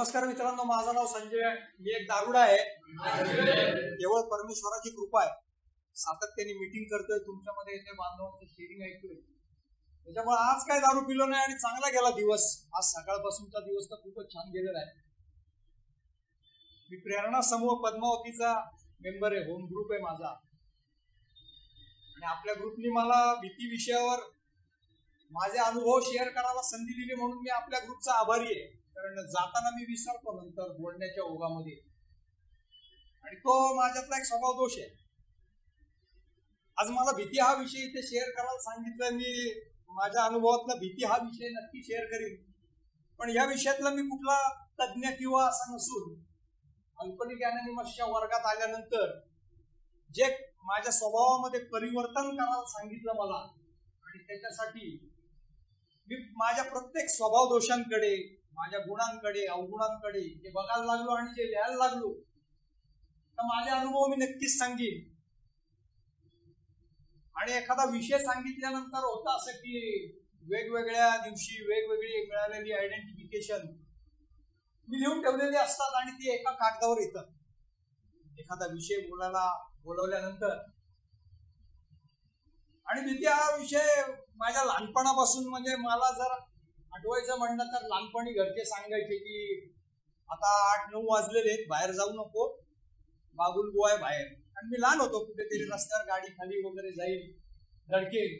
नमस्कार मित्रांनो, माझं नाव संजय. मी एक दारुडा आहे. केवळ परमेश्वराची कृपा आहे. सातत्याने मीटिंग करतोय, तुमच्यामध्ये येते, बांधवांचं शेअरिंग ऐकतोय. त्याच्यामुळे आज काय दारू पिलो नाही आणि चांगला गेला दिवस. आज सकाळपासूनचा दिवस तर खूपच छान गेलेला आहे. मी प्रेरणा समूह पद्मावतीचा मेंबर आहे. होम ग्रुप आहे माझा. आणि आपल्या ग्रुपनी मला भीती विषयावर माझे अनुभव शेअर करायला संधी दिली म्हणून मी आपल्या ग्रुपचा आभारी आहे. कारण जाताना मी विसरतो नंतर बोलण्याच्या ओघामध्ये, आणि तो माझ्यातला एक स्वभाव दोष आहे. आज मला भीती हा विषय इथे शेअर करायला सांगितलं. मी माझ्या अनुभवातला भीती हा विषय नक्की शेअर करीन, पण या विषयातला मी कुठला तज्ज्ञ किंवा असा नसून अल्पनिक अॅनॉनिमसच्या वर्गात आल्यानंतर जे माझ्या स्वभावामध्ये परिवर्तन करायला सांगितलं मला, आणि त्याच्यासाठी मी माझ्या प्रत्येक स्वभाव दोषांकडे, माझ्या गुणांकडे, अवगुणांकडे जे बघायला लागलो आणि जे लिहायला लागलो, तर माझे अनुभव मी नक्कीच सांगेन. आणि एखादा विषय सांगितल्यानंतर होतं असं की वेगवेगळ्या दिवशी वेगवेगळी मिळालेली आयडेंटिफिकेशन मी लिहून ठेवलेली असतात आणि ती एका कागदावर येतात. एखादा विषय बोलवल्यानंतर, आणि भीती हा विषय माझ्या लहानपणापासून, म्हणजे मला जर आठवायचं म्हणलं तर लहानपणी घरचे सांगायचे की आता 8-9 वाजलेले आहेत, बाहेर जाऊ नको, बागुलबुवा आहे बाहेर. आणि मी लहान होतो, कुठेतरी रस्त्यावर गाडी खाली वगैरे जाईल, धडकेल.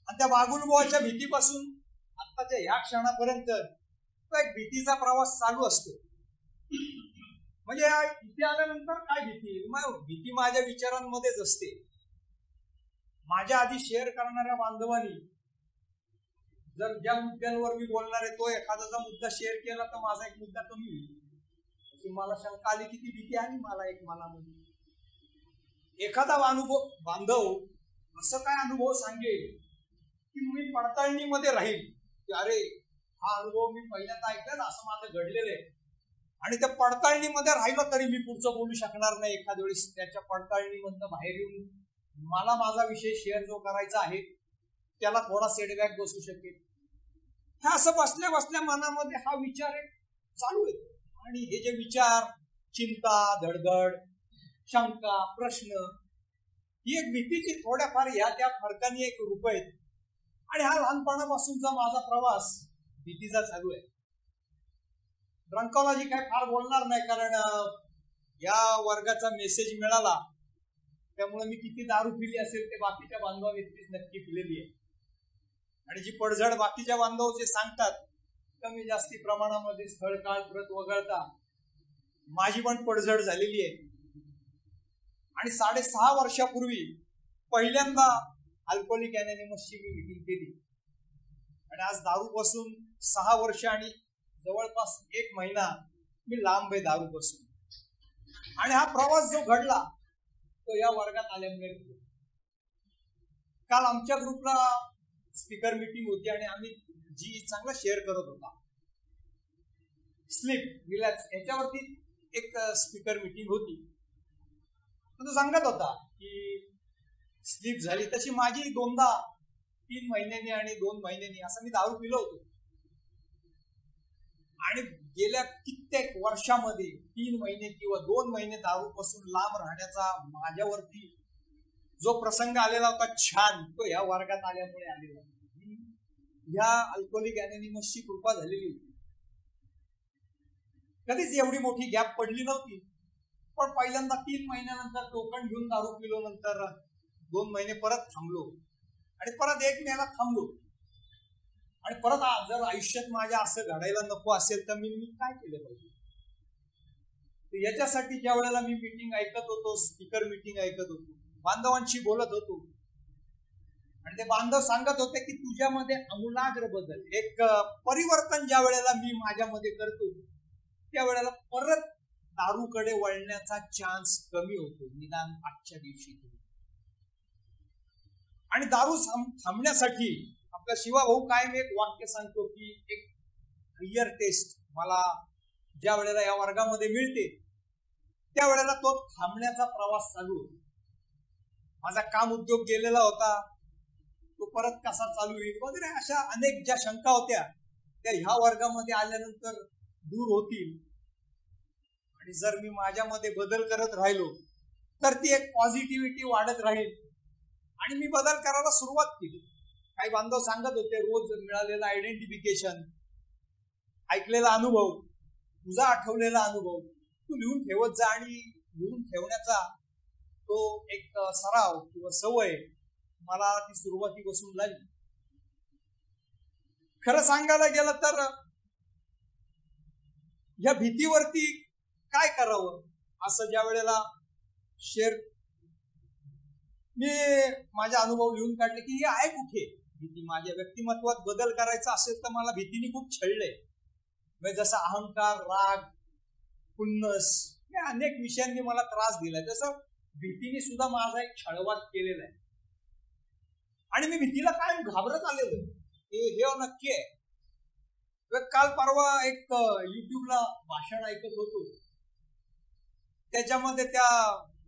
आणि त्या बागुलबुवाच्या भीतीपासून आत्ताच्या ह्या क्षणापर्यंत तो एक भीतीचा प्रवास चालू असतो. म्हणजे इथे आल्यानंतर काय भीती माझ्या विचारांमध्येच असते. माझ्या आधी शेअर करणाऱ्या बांधवांनी जर ज्या मुद्द्यांवर मी बोलणार आहे तो एखादा मुद्दा शेअर केला तर माझा एक मुद्दा कमी होईल. मला शंका आली की ती भीती आली मला एक मनामध्ये. एखादा बांधव असं काय अनुभव सांगेल की मी पडताळणीमध्ये राहील की अरे हा अनुभव मी पहिल्यांदा ऐकला, असं माझं घडलेलं आहे. आणि त्या पडताळणीमध्ये राहिलं तरी मी पुढचं बोलू शकणार नाही. एखाद्या वेळेस त्याच्या पडताळणीमधनं बाहेर येऊन मला माझा विषय शेअर जो करायचा आहे त्याला थोडा सेटबॅक बसू शकेल. हा असं बसल्या बसल्या मनामध्ये हा विचार चालू येतो. आणि हे जे विचार, चिंता, धडधड, शंका, प्रश्न, ही एक भीतीची थोड्याफार ह्या त्या फरकाने एक रूप आहेत. आणि हा लहानपणापासूनचा माझा प्रवास भीतीचा चालू आहे. ड्रंकॉलॉजी काय फार बोलणार नाही, कारण या वर्गाचा मेसेज मिळाला त्यामुळे मी किती दारू पिली असेल ते बाकीच्या बांधवांनीच नक्की पिलेली आहे. आणि जी पडझड बाकीच्या बांधव जे सांगतात कमी जास्ती प्रमाणामध्ये स्थळ काळ प्रत वगळता माझी पण पडझड झालेली आहे. आणि 6.5 वर्षापूर्वी पहिल्यांदा अल्कोहोलिक अनॉनिमसची मी मीटिंग केली. आणि आज दारूपासून 6 वर्ष आणि जवळपास 1 महिना मी लांब आहे दारूपासून. आणि हा प्रवास जो घडला तो या वर्गात आल्यामुळे. काल आमच्या ग्रुपला स्पीकर मीटिंग होती आणि आम्ही जी चांगला शेअर करत होता, स्लीप, रिलॅक्स, याच्यावरती एक स्पीकर मीटिंग होती. तो सांगत होता की स्लीप झाली तशी माझी 2दा 3 महिन्यांनी आणि 2 महिन्यांनी असं मी दारू पिलो होतो. आणि गेल्या कित्येक वर्षामध्ये 3 महिने किंवा 2 महिने दारूपासून लांब राहण्याचा माझ्यावरती जो प्रसंग आलेला होता छान, तो या वर्गात आल्यामुळे आलेला. ह्या अल्कोहोलिक अनॉनिमसची कृपा झालेली होती. कधीच एवढी मोठी गॅप पडली नव्हती, पण पहिल्यांदा 3 महिन्यानंतर टोकन घेऊन दारू पिलो. नंतर 2 महिने परत थांबलो आणि परत 1 महिना थांबलो. आणि परत जर आयुष्यात माझ्या असं घडायला नको असेल तर मी काय केलं पाहिजे. याच्यासाठी ज्या वेळेला मी मीटिंग ऐकत होतो, स्पीकर मीटिंग ऐकत होतो, बांधवांशी बोलत होतो, आणि ते बांधव सांगत होते की तुझ्यामध्ये आमूलाग्र बदल, एक परिवर्तन ज्या वेळेला मी माझ्यामध्ये करतो त्यावेळेला परत दारूकडे वळण्याचा चान्स कमी होतो, निदान आजच्या दिवशी. आणि दारू थांबण्यासाठी आपला शिवाभाऊ कायम एक वाक्य सांगतो की एक क्लिअर टेस्ट मला ज्या वेळेला या वर्गामध्ये मिळते त्यावेळेला तो थांबण्याचा प्रवास चालू होतो. माझा काम उद्योग गेलेला होता, तो परत कसा चालू होईल वगैरे अशा अनेक ज्या शंका होत्या त्या ह्या वर्गामध्ये आल्यानंतर दूर होतील आणि जर मी माझ्यामध्ये बदल करत राहिलो तर ती एक पॉझिटिव्हिटी वाढत राहील आणि मी बदल करायला सुरुवात केली. काही बांधव सांगत होते रोज मिळालेलं आयडेंटिफिकेशन, ऐकलेला अनुभव, तुझा आठवलेला अनुभव तू लिहून ठेवत जा आणि लिहून ठेवण्याचा तो एक सराव किंवा सवय मला ती सुरुवातीपासून लागली. खरं सांगायला गेलं तर या भीतीवरती काय करावं असं ज्या वेळेला शेअर मी माझा अनुभव लिहून काढले की हे आहे कुठे भीती. माझ्या व्यक्तिमत्वात बदल करायचा असेल तर मला भीतीने खूप छळले. जसा अहंकार, राग, खुन्नस या अनेक विषयांनी मला त्रास दिलाय, तसं भीतीने सुद्धा माझा एक छळवाद केलेला आहे. आणि मी भीतीला काय घाबरत आलेलो हे नक्की आहे. काल परवा एक युट्यूबला भाषण ऐकत होतो, त्याच्यामध्ये त्या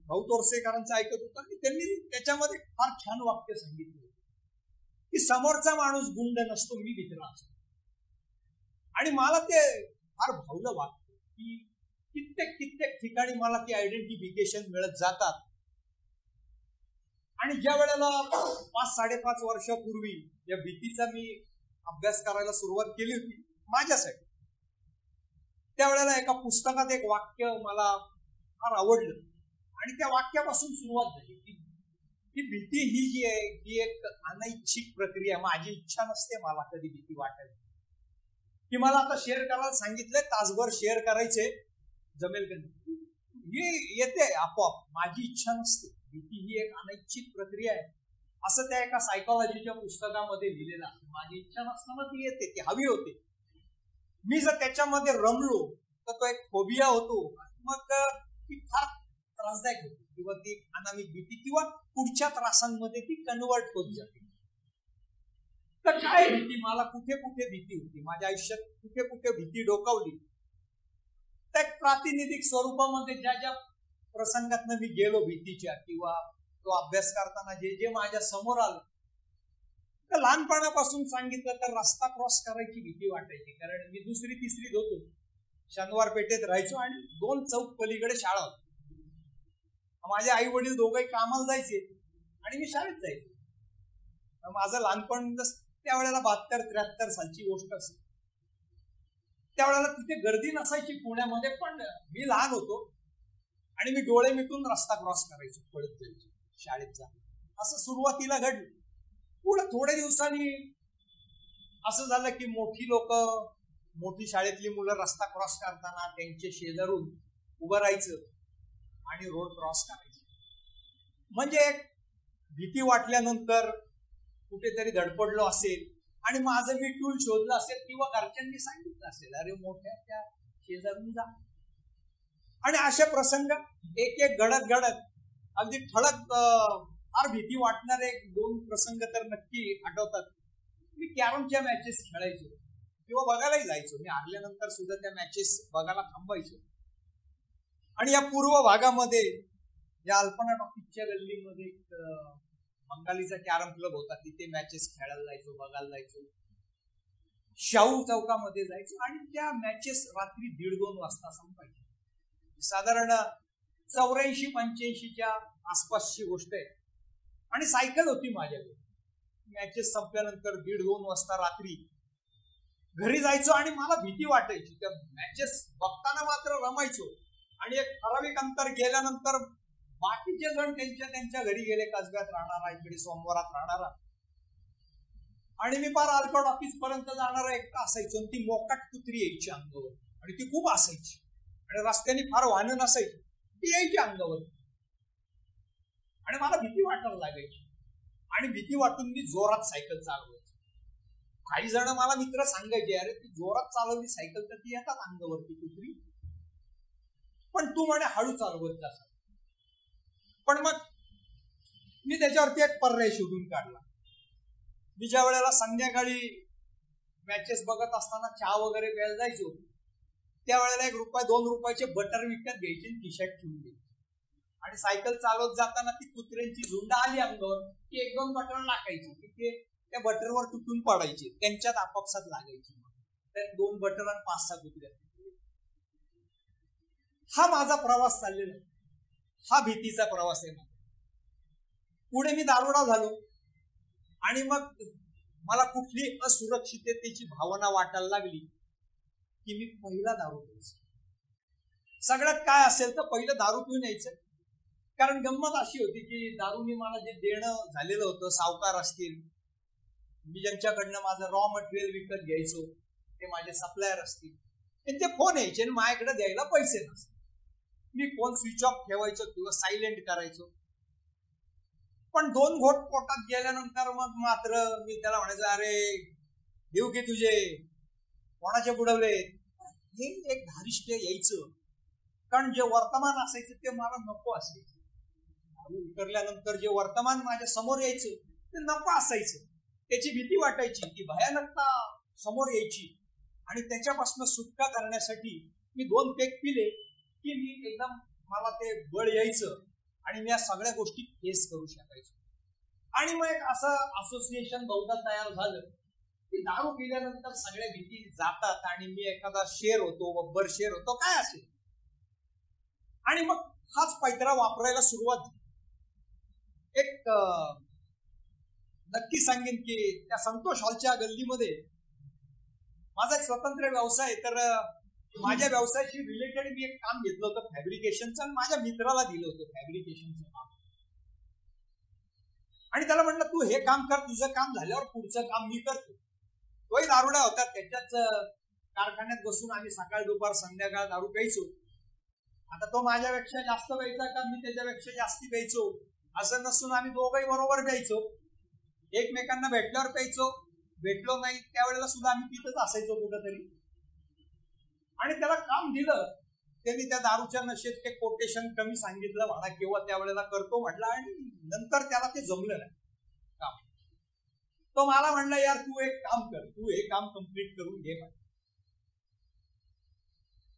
भाऊ तोरसेकरांचं ऐकत होतं की त्यांनी त्याच्यामध्ये फार छान वाक्य सांगितलं की समोरचा माणूस गुंड नसतो, मी भित्रा असतो. आणि मला ते फार भावलं वाटतं की कित्येक ठिकाणी मला ती आयडेंटिफिकेशन मिळत जातात. आणि ज्या वेळेला 5-5.5 वर्षापूर्वी या भीतीचा मी अभ्यास करायला सुरुवात केली होती माझ्यासाठी, त्यावेळेला एका पुस्तकात एक वाक्य मला फार आवडलं आणि त्या वाक्यापासून सुरुवात झाली की भीती ही जी आहे ही एक अनैच्छिक प्रक्रिया. माझी इच्छा नसते मला कधी भीती वाटेल की मला आता शेअर करायला सांगितलंय, तासभर शेअर करायचे, जमेल का नाही, ही येते आपोआप, माझी इच्छा नसते. भीती ही एक अनैच्छिक प्रक्रिया आहे असं त्या एका सायकोलॉजीच्या पुस्तकामध्ये लिहिलेलं आहे. माझी इच्छा नसताना ती येते, ती हवी होते. मी जर त्याच्यामध्ये रमलो तर तो एक फोबिया होतो, मग ती फार त्रासदायक होती किंवा ती अनामिक भीती किंवा पुढच्या त्रासांमध्ये ती कन्वर्ट होत जाते. तर काय भीती, मला कुठे कुठे भीती होती माझ्या आयुष्यात, कुठे कुठे भीती डोकावली, त्या प्रातिनिधिक स्वरूपामध्ये ज्या ज्या प्रसंगातनं मी गेलो भीतीच्या किंवा तो अभ्यास करताना जे जे माझ्या समोर आलं, तर लहानपणापासून सांगितलं तर रस्ता क्रॉस करायची भीती वाटायची. कारण मी 2री-3रीत होतो, शनिवार पेठेत राहायचो आणि 2 चौक पलीकडे शाळा होती. माझे आई वडील दोघंही कामाला जायचे आणि मी शाळेत जायचो. माझं लहानपण त्यावेळेला 72-73 सालची गोष्ट असते. त्यावेळेला तिथे गर्दी नसायची पुण्यामध्ये, पण मी लहान होतो आणि मी डोळे मिटून रस्ता क्रॉस करायचो, पळत जायचो शाळेत जा. असं सुरुवातीला घडलं. पुढे थोड्या दिवसांनी असं झालं की मोठी लोक, मोठी शाळेतली मुलं रस्ता क्रॉस करताना त्यांच्या शेजारून उभं राहायचं आणि रोड क्रॉस करायचं. म्हणजे एक भीती वाटल्यानंतर कुठेतरी धडपडलो असेल आणि माझं मी टूल शोधलं असेल किंवा घरच्यांनी सांगितलं असेल, अरे मोठ्या त्या शेजारून जा. आणि अशा प्रसंग एक घडत अगदी ठळक फार भीती वाटणारे 2 प्रसंग तर नक्की आठवतात. मी कॅरमच्या मॅचेस खेळायचो किंवा बघायलाही जायचो. मी हारल्यानंतर सुद्धा त्या मॅचेस बघायला थांबायचो. आणि या पूर्व भागामध्ये या अल्पना टॉकीजच्या गल्लीमध्ये बंगालीचा कॅरम क्लब होता, तिथे मॅचेस खेळायला जायचो, बघायला जायचो. शाहू चौकामध्ये जायचो आणि त्या मॅचेस रात्री 1:30-2 वाजता संपायच्या. साधारण 84-85च्या आसपासची गोष्ट आहे. आणि सायकल होती माझ्याकडे. मॅचेस संपल्यानंतर 1:30-2 वाजता रात्री घरी जायचो आणि मला भीती वाटायची. त्या मॅचेस बघताना मात्र रमायचो आणि एक ठराविक अंतर गेल्यानंतर बाकीचे जण त्यांच्या घरी गेले, कसब्यात राहणारा, इकडे सोमवारात राहणारा, आणि मी फार अल्कोट ऑफिस पर्यंत जाणारा एकटा असायचो. ती मोकाट कुत्री यायची अंगावर आणि ती खूप असायची आणि रस्त्याने फार वाहनं नसायची, ती यायची अंगावर आणि मला भीती वाटायला लागायची. आणि भीती वाटून मी जोरात सायकल चालवायची. काही जण मला मित्र सांगायचे, अरे ती जोरात चालवली सायकल तर ती येतात अंगावरती कुत्री, पण तू म्हणे हळू चालवत जा. पण मग मी त्याच्यावरती एक पर्याय शोधून काढला. मी ज्या वेळेला संध्याकाळी मॅचेस बघत असताना चहा वगैरे प्यायला जायचो, त्यावेळेला ₹1-2 बटर विकत घ्यायचे, टी शर्ट ठेवून द्यायची आणि सायकल चालवत जाताना ती कुत्र्यांची झुंड आली अंगावर की 1-2 बटर टाकायची की ते त्या बटरवर तुटून पडायचे, त्यांच्यात आपापसात लागायची. 2 बटर आणि 5-6 कुत्रे. हा माझा प्रवास चाललेला, हा भीतीचा प्रवास आहे. पुढे मी दारुडा झालो आणि मग मला कुठली असुरक्षिततेची भावना वाटायला लागली की मी पहिला दारू प्यायचो. सगळ्यात काय असेल तर पहिलं दारू पिऊन यायचं. कारण गंमत अशी होती की दारूने मला जे देणं झालेलं होतं, सावकार असतील, मी ज्यांच्याकडनं माझं रॉ मटेरियल विकत घ्यायचो, ते माझे सप्लायर असतील, त्यांचे फोन यायचे आणि माझ्याकडे द्यायला पैसे नसते. मी फोन स्विच ऑफ ठेवायचो किंवा सायलेंट करायचो. पण 2 घोट पोटात गेल्यानंतर मग मात्र मी त्याला म्हणायचं, अरे देऊ की तुझे, कोणाचे बुडवले. हे एक धारिष्ट यायचं. कारण जे वर्तमान असायचं ते मला नको असायचं. उतरल्यानंतर जे वर्तमान माझ्या समोर यायचं ते नको असायचं. त्याची भीती वाटायची, की भयानकता समोर यायची. आणि त्याच्यापासून सुटका करण्यासाठी मी 2 पेग पिले की मी एकदम, मला ते बळ यायचं आणि मी या सगळ्या गोष्टी फेस करू शकायचो. आणि मग एक असं असोसिएशन बहुधा तयार झालं की दारू पिल्यानंतर सगळ्या भीती जातात आणि मी एखादा शेर होतो, बब्बर शेर होतो, काय असेल. आणि मग हाच पैत्रा वापरायला सुरुवात झाली. एक नक्की सांगेन की त्या संतोष हॉलच्या गल्लीमध्ये माझा एक स्वतंत्र व्यवसाय, तर माझ्या व्यवसायाशी रिलेटेड मी एक काम घेतलं होतं फॅब्रिकेशनचं, आणि माझ्या मित्राला दिलं होतं फॅब्रिकेशनचं काम. आणि त्याला म्हटलं तू हे काम कर, तुझं काम झाल्यावर पुढचं काम मी करतो. तोही दारुडा होता. त्याच्याच कारखान्यात बसून आम्ही सकाळ दुपार संध्याकाळ दारू प्यायचो. आता तो माझ्यापेक्षा जास्त प्यायचा का मी त्याच्यापेक्षा जास्ती प्यायचो असं नसून आम्ही दोघंही बरोबर प्यायचो. एकमेकांना भेटल्यावर प्यायचो, भेटलो नाही त्यावेळेला सुद्धा आम्ही पितच असायचो कुठंतरी. आणि त्याला काम दिलं, त्यांनी त्या दारूच्या नशेत ते कोटेशन कमी सांगितलं म्हणा किंवा त्यावेळेला करतो म्हटलं, आणि नंतर त्याला ते जमलं नाही काम. तो मला म्हणला, यार तू एक काम कर, तू हे काम कम्प्लीट करून घे.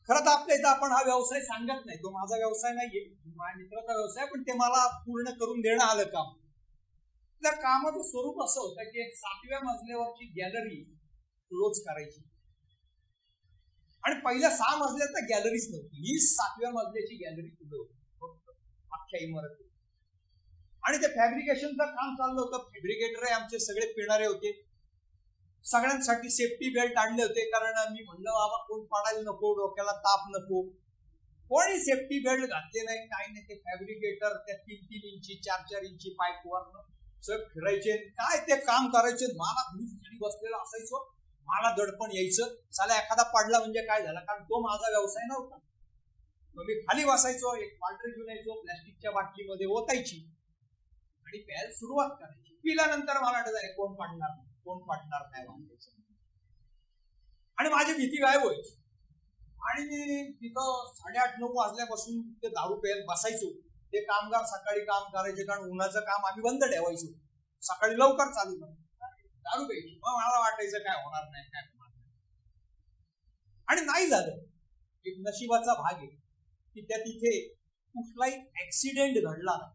खरं तर आपल्या इथं आपण हा व्यवसाय सांगत नाही, तो माझा व्यवसाय नाहीये, माझ्या मित्राचा व्यवसाय, पण ते मला पूर्ण करून देणं आलं काम. त्या कामाचं स्वरूप असं होतं की एक 7व्या मजल्यावरची गॅलरी क्लोज करायची. आणि पहिल्या 6 मजल्यात तर गॅलरीच नव्हती, ही 7व्या मजल्याची गॅलरी खुलं होती अख्ख्या इमारतीत. आणि ते फॅब्रिकेशनचं काम चाललं होतं. फॅब्रिकेटर आमचे सगळे पिणारे होते. सगळ्यांसाठी सेफ्टी बेल्ट आणले होते, कारण मी म्हणलं बाबा कोण पडायला नको, डोक्याला ताप नको. कोणी सेफ्टी बेल्ट घातले नाही, काही नाही. ते फॅब्रिकेटर त्या 3-3 इंची 4-4 इंची पाईपवर सगळं फिरायचे, काय ते काम करायचे. मला खाली बसलेला असायचो, मला दडपण यायचं, चला एखादा पडला म्हणजे काय झालं, कारण तो माझा व्यवसाय नव्हता. मग मी खाली बसायचो, एक बाटली घेऊन यायचो, प्लॅस्टिकच्या बाटलीमध्ये ओतायची आणि प्यायला सुरुवात करायची. पिल्यानंतर मला वाटायचं कोण पडणार नाही, कोण पडणार नाही वाटायचं. आणि माझी भीती गायब व्हायची. आणि मी तिथं 8:30-9 वाजल्यापासून ते दारू प्यायला बसायचो. ते कामगार सकाळी काम करायचे, कारण उन्हाचं काम आम्ही बंद ठेवायचो, सकाळी लवकर चालू करायचं, दारू प्यायची. मग मला वाटायचं काय होणार नाही, काय होणार नाही. आणि नाही झालं. एक नशिबाचा भाग आहे की त्या तिथे कुठलाही ऍक्सिडेंट घडला नाही.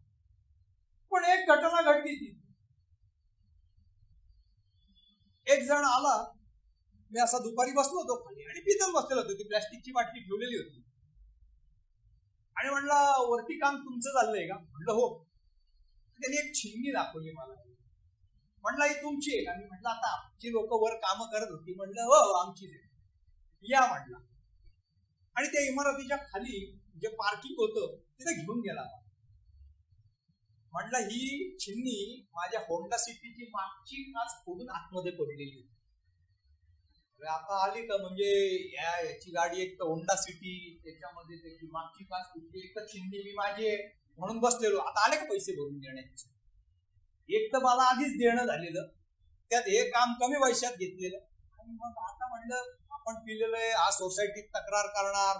पण एक घटना घडली ती. एक जण आला, मी असा दुपारी बसलो होतो खाली आणि पितच बसलेलो होतो, ती प्लॅस्टिकची बाटली ठेवलेली होती. आणि म्हणलं वरती काम तुमचं चाललंय का? म्हणलं हो. त्यांनी एक छिन्नी दाखवली मला. म्हणलं ही तुमची आहे का? मी म्हटलं आता आमची लोक वर कामं करत होती. म्हणलं हो आमचीच आहे, या म्हटलं. आणि त्या इमारतीच्या खाली जे पार्किंग होतं तिथे घेऊन गेला. म्हणलं ही छिन्नी माझ्या होंडा सिटीची मागची काच फोडून आतमध्ये पडलेली होती. आता आली का म्हणजे याची गाडी एक तर होंडा सिटी, त्याच्यामध्ये त्याची मागची काच फुटली, एक तर छिन्नी मी माझी म्हणून बसलेलो. आता आले का पैसे भरून देण्याचे? एक तर मला आधीच देणं झालेलं, त्यात हे काम कमी पैशात घेतलेलं. आणि मग आता म्हणलं आपण पिलेलं आहे, हा सोसायटीत तक्रार करणार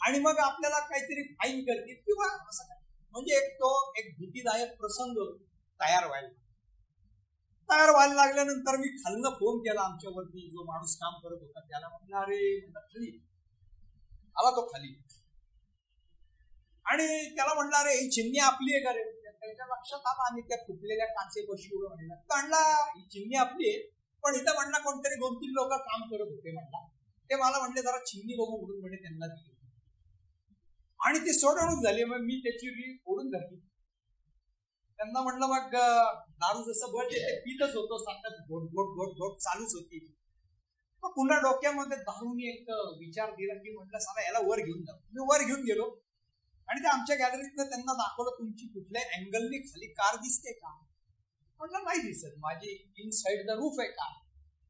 आणि मग आपल्याला काहीतरी फाईन करतील किंवा असं काय. म्हणजे एक भीतीदायक प्रसंग तयार व्हायला लागल्यानंतर मी खालनं फोन केला आमच्यावरती जो माणूस काम करत होता त्याला. म्हणलं अरे खाली आला तो खाली. आणि त्याला म्हणलं अरे ही चिन्नी आपली आहे का रे? त्याच्या लक्षात आला आम्ही त्या फुटलेल्या काचेपाशी उभं म्हणलं. म्हणला ही चिन्नी आपली आहे, पण इथं म्हणला कोणतरी 2-3 लोक काम करत होते. म्हणला ते मला म्हणले जरा चिन्नी बघू म्हणून म्हणजे त्यांना दिली. आणि ती सोडवणूक झाली. मग मी त्याची ओढून घातली. त्यांना म्हटलं मग दारू जसं बळते ते पितच होतो, सारखं घोट घोट घोट घोट चालूच होती. मग पुन्हा डोक्यामध्ये दारूनी एक विचार दिला की म्हटलं साला याला वर घेऊन जाऊ. मी वर घेऊन गेलो आणि ते आमच्या गॅलरीतनं त्यांना दाखवलं, तुमची कुठल्या अँगलने खाली कार दिसते का? म्हटलं नाही दिसत, माझी इनसाइड द रूफ आहे कार.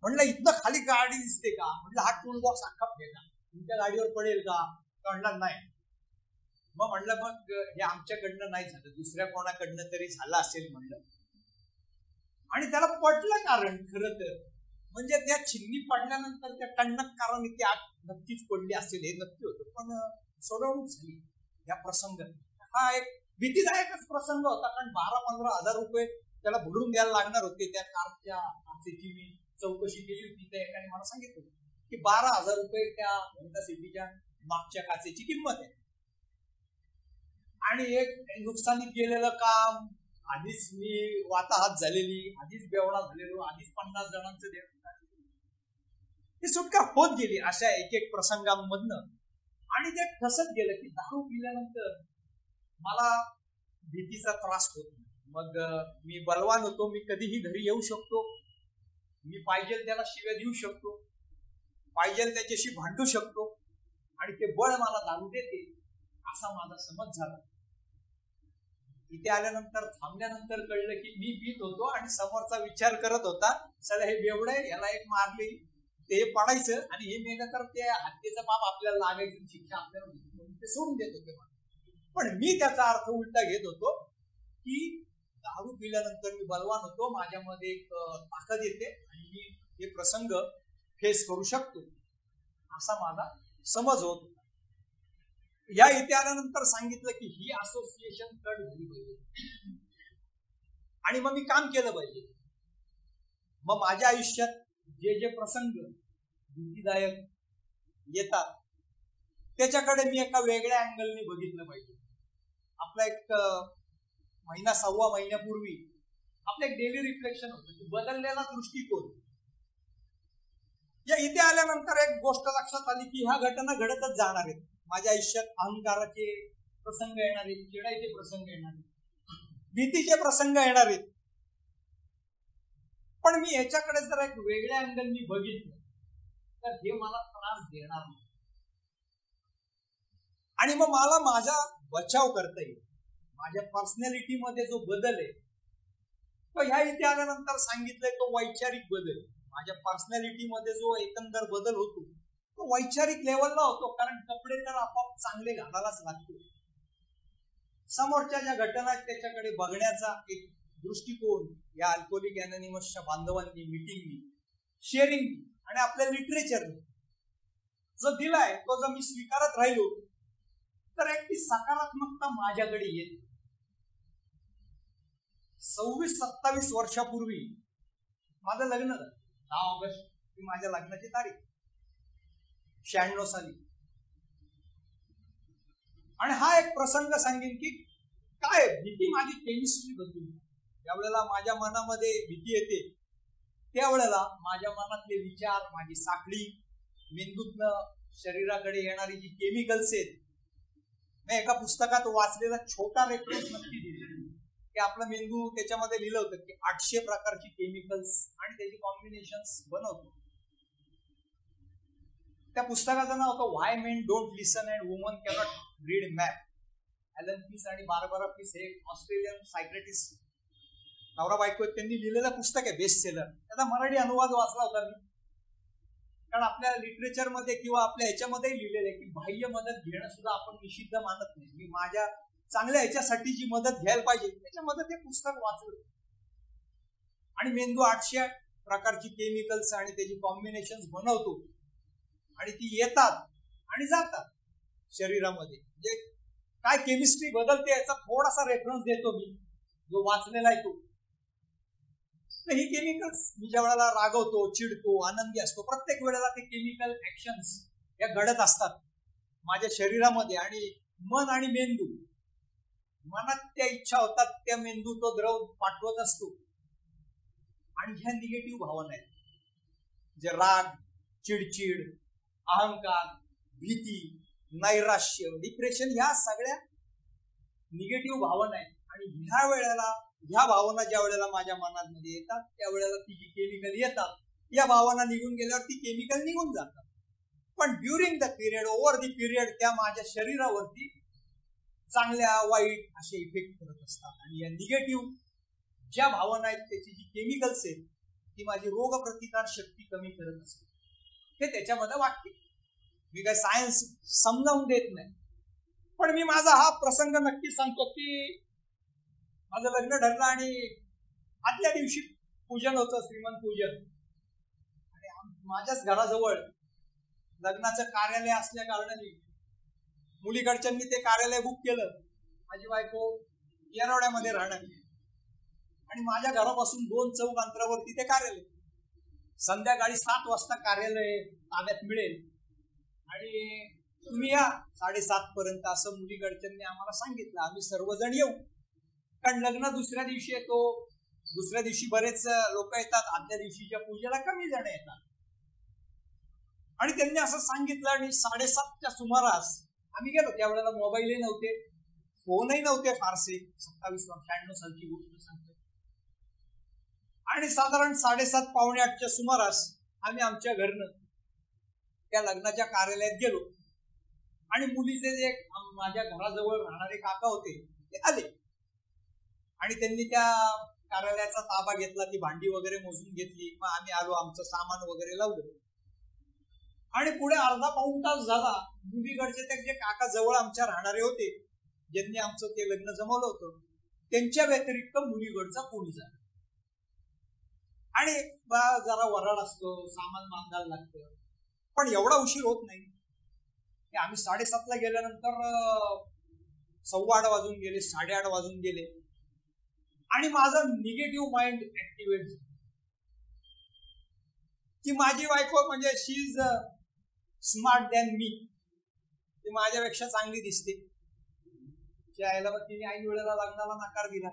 म्हटलं इथनं खाली गाडी दिसते का? म्हटलं हा टूल बॉक्स अख्खा फेका, तुमच्या गाडीवर पडेल का? म्हटलं नाही. मग म्हटलं मग हे आमच्याकडनं नाही झालं, दुसऱ्या कोणाकडनं तरी झालं असेल म्हणलं. आणि त्याला पटलं कारण खरं तर, म्हणजे त्या चिन्नी पडल्यानंतर त्या टणकाराने ती आग नक्कीच पडली असेल हे नक्की होतं. पण सोडवणूक झाली या प्रसंग. हा एक भीतीदायकच प्रसंग होता, कारण 12-15 हजार रुपये त्याला भरून द्यायला लागणार होते. त्या कारच्या काचेची मी चौकशी केली होती, त्या एकाने मला सांगितलं की 12,000 रुपये त्या होंडा सिटीच्या मागच्या काचेची किंमत आहे. आणि एक नुकसानीत गेलेलं काम, आधीच मी वाताहात झालेली, आधीच बेवडा झालेलो, आधीच 50 जणांचं देणं, ही सुटका होत गेली अशा एक एक प्रसंगांमधनं. आणि ते ठसत गेलं की दारू पिल्यानंतर मला भीतीचा त्रास होत नाही. मग मी बलवान होतो, मी कधीही घरी येऊ शकतो, मी पाहिजे त्याला शिव्या देऊ शकतो, पाहिजे त्याच्याशी भांडू शकतो, आणि ते बळ मला दारू देते असा माझा समज झाला. इथे आल्यानंतर थांबल्यानंतर कळलं की मी पीत होतो आणि समोरचा विचार करत होता, चला हे बेवडे, याला एक मारली ते पडायचं आणि हे मेलं तर ते हत्येचं पाप आपल्याला लागायचं, शिक्षा आपल्याला ते सोडून देत होते. पण मी त्याचा अर्थ उलटा घेत होतो की दारू पिल्यानंतर मी बलवान होतो, माझ्यामध्ये एक ताकद येते आणि मी हे प्रसंग फेस करू शकतो असा माझा समज होत. या इथे आल्यानंतर सांगितलं की ही असोसिएशन कट झाली पाहिजे आणि मग मी काम केलं पाहिजे. मग माझ्या आयुष्यात जे जे प्रसंग भीतीदायक येतात त्याच्याकडे मी एका वेगळ्या अँगलने बघितलं पाहिजे. आपला एक महिना सव्वा महिन्यापूर्वी आपलं एक डेली रिफ्लेक्शन होतं की बदललेला दृष्टिकोन. या इथे आल्यानंतर एक गोष्ट लक्षात आली की ह्या घटना घडतच जाणार आहेत. माझ्या आयुष्यात अहंकाराचे प्रसंग येणार आहेत, चिडायचे प्रसंग येणार आहेत, भीतीचे प्रसंग येणार आहेत. पण मी ह्याच्याकडे जर एक वेगळ्या अँगलनी बघितलं तर हे मला त्रास देणार नाही आणि मग मला माझा बचाव करता येईल. माझ्या पर्सनॅलिटीमध्ये जो बदल आहे तो ह्या इथे आल्यानंतर सांगितलंय तो वैचारिक बदल. माझ्या पर्सनॅलिटीमध्ये जो एकंदर बदल होतो तो वैचारिक लेवलला होतो, कारण कपडे तर आपोआप चांगले घालायलाच लागतो. समोरच्या ज्या घटना आहेत त्याच्याकडे बघण्याचा एक दृष्टिकोन या अल्कोहोलिक अनोनिमसच्या बांधवांनी, मिटिंगनी, शेअरिंग आणि आपल्या लिटरेचरने जो दिलाय तो जर मी स्वीकारत राहिलो तर एक ती सकारात्मकता माझ्याकडे येते. 26-27 वर्षापूर्वी माझं लग्न झालं. 10 ऑगस्ट ही माझ्या लग्नाची तारीख, 96 साली. आणि हा एक प्रसंग सांगेन की काय भीती माझी केमिस्ट्री बदलून. ज्यावेळेला माझ्या मनामध्ये भीती येते त्यावेळेला माझ्या मनातले विचार, माझी साखळी, मेंदूतनं शरीराकडे येणारी जी केमिकल्स आहेत, मी एका पुस्तकात वाचलेला छोटा रेफरन्स नक्की दिला की आपला मेंदू त्याच्यामध्ये लिहिलं होतं की 800 प्रकारची केमिकल्स आणि त्याची कॉम्बिनेशन्स बनवतो. त्या पुस्तकाचं नाव होतं why men don't listen and woman cannot read map. Allan Pease आणि बार्बरा पीस हे ऑस्ट्रेलियन सायक्रेटिस्ट नवरा बायको त्यांनी लिहिलेलं पुस्तक आहे, बेस्ट सेलर. त्याचा मराठी अनुवाद वाचला होता मी, कारण आपल्या लिटरेचरमध्ये किंवा आपल्या ह्याच्यामध्येही लिहिलेलं आहे की बाह्य मदत घेणं सुद्धा आपण निषिद्ध मानत नाही. मी माझ्या चांगल्या ह्याच्यासाठी जी मदत घ्यायला पाहिजे त्याच्यामध्ये ते पुस्तक वाचलं. आणि मेंदू 800 प्रकारची केमिकल्स आणि त्याची कॉम्बिनेशन्स बनवतो आणि ती येतात आणि जातात शरीरामध्ये. म्हणजे काय केमिस्ट्री बदलते याचा थोडासा रेफरन्स देतो मी, जो वाचलेला आहे तो. तर ही केमिकल्स मी ज्या वेळेला रागवतो, चिडतो, आनंदी असतो, प्रत्येक वेळेला ते केमिकल ऍक्शन्स या घडत असतात माझ्या शरीरामध्ये. आणि मन आणि मेंदू, मनात त्या इच्छा होतात त्या मेंदू तो द्रव पाठवत असतो. आणि ह्या निगेटिव्ह भावना आहेत, जे राग, चिडचिड, अहंकार, भीती नैराश्य, डिप्रेशन, ह्या सगळ्या निगेटिव्ह भावना आहेत. आणि ह्या भावना ज्या वेळेला माझ्या मनामध्ये येतात त्यावेळेला ती जी केमिकल येतात, या भावना निघून गेल्यावर ती केमिकल निघून जातात. पण during the period, over the period, त्या माझ्या शरीरावरती चांगल्या वाईट असे इफेक्ट करत असतात. आणि या निगेटिव्ह ज्या भावना आहेत त्याची जी केमिकल्स आहेत ती माझी रोगप्रतिकार शक्ती कमी करत असते. हे त्याच्यामध्ये वाटते. मी काय सायन्स समजावून देत नाही, पण मी माझा हा प्रसंग नक्की सांगतो की माझं लग्न ठरलं आणि आदल्या दिवशी पूजन होतं, श्रीमंत पूजन. आणि माझ्याच घराजवळ लग्नाचं कार्यालय असल्या कारणाने मुलीकडच्यांनी ते कार्यालय बुक केलं. माझी बायको येरवड्यामध्ये राहणार आणि माझ्या घरापासून 2 चौक अंतरावरती ते कार्यालय. संध्याकाळी 7 वाजता कार्यालय ताब्यात मिळेल आणि तुम्ही या 7:30 पर्यंत, असं मुलीकडच्यांनी आम्हाला सांगितलं. आम्ही सर्वजण येऊ, कारण लग्न दुसऱ्या दिवशी येतो. दुसऱ्या दिवशी बरेच लोक येतात, आदल्या दिवशीच्या पूजेला कमी जण येतात. आणि त्यांनी असं सांगितलं आणि 7:30च्या सुमारास आम्ही गेलो. त्यावेळेला मोबाईलही नव्हते, फोनही नव्हते फारसे. 27-96 सालची गोष्ट सांगतो. आणि साधारण 7:30 पावणे 8च्या सुमारास आम्ही आमच्या घरनं त्या लग्नाच्या कार्यालयात गेलो. आणि मुलीचे जे माझ्या घराजवळ राहणारे काका होते ते आले आणि त्यांनी त्या कार्यालयाचा ताबा घेतला. ती भांडी वगैरे मोजून घेतली. मग आम्ही आलो, आमचं सामान वगैरे लावलं. आणि पुढे अर्धा पाऊण तास झाला. मुलीकडचे ते जे काका जवळ आमच्या राहणारे होते, ज्यांनी आमचं ते लग्न जमवलं होतं, त्यांच्या व्यतिरिक्त मुलीकडचा कोणी झाला. आणि जरा वराड असतो, सामान बांधायला लागतं, पण एवढा उशीर होत नाही. आम्ही 7:30ला गेल्यानंतर 8:15 वाजून गेले, 8:30 वाजून गेले. आणि माझं निगेटिव्ह माइंड ऍक्टिव्हेट झालं की माझी बायको म्हणजे शी इज स्मार्ट दॅन मी, ती माझ्यापेक्षा चांगली दिसते. त्याला मग तिने ऐन वेळेला लग्नाला नकार दिला.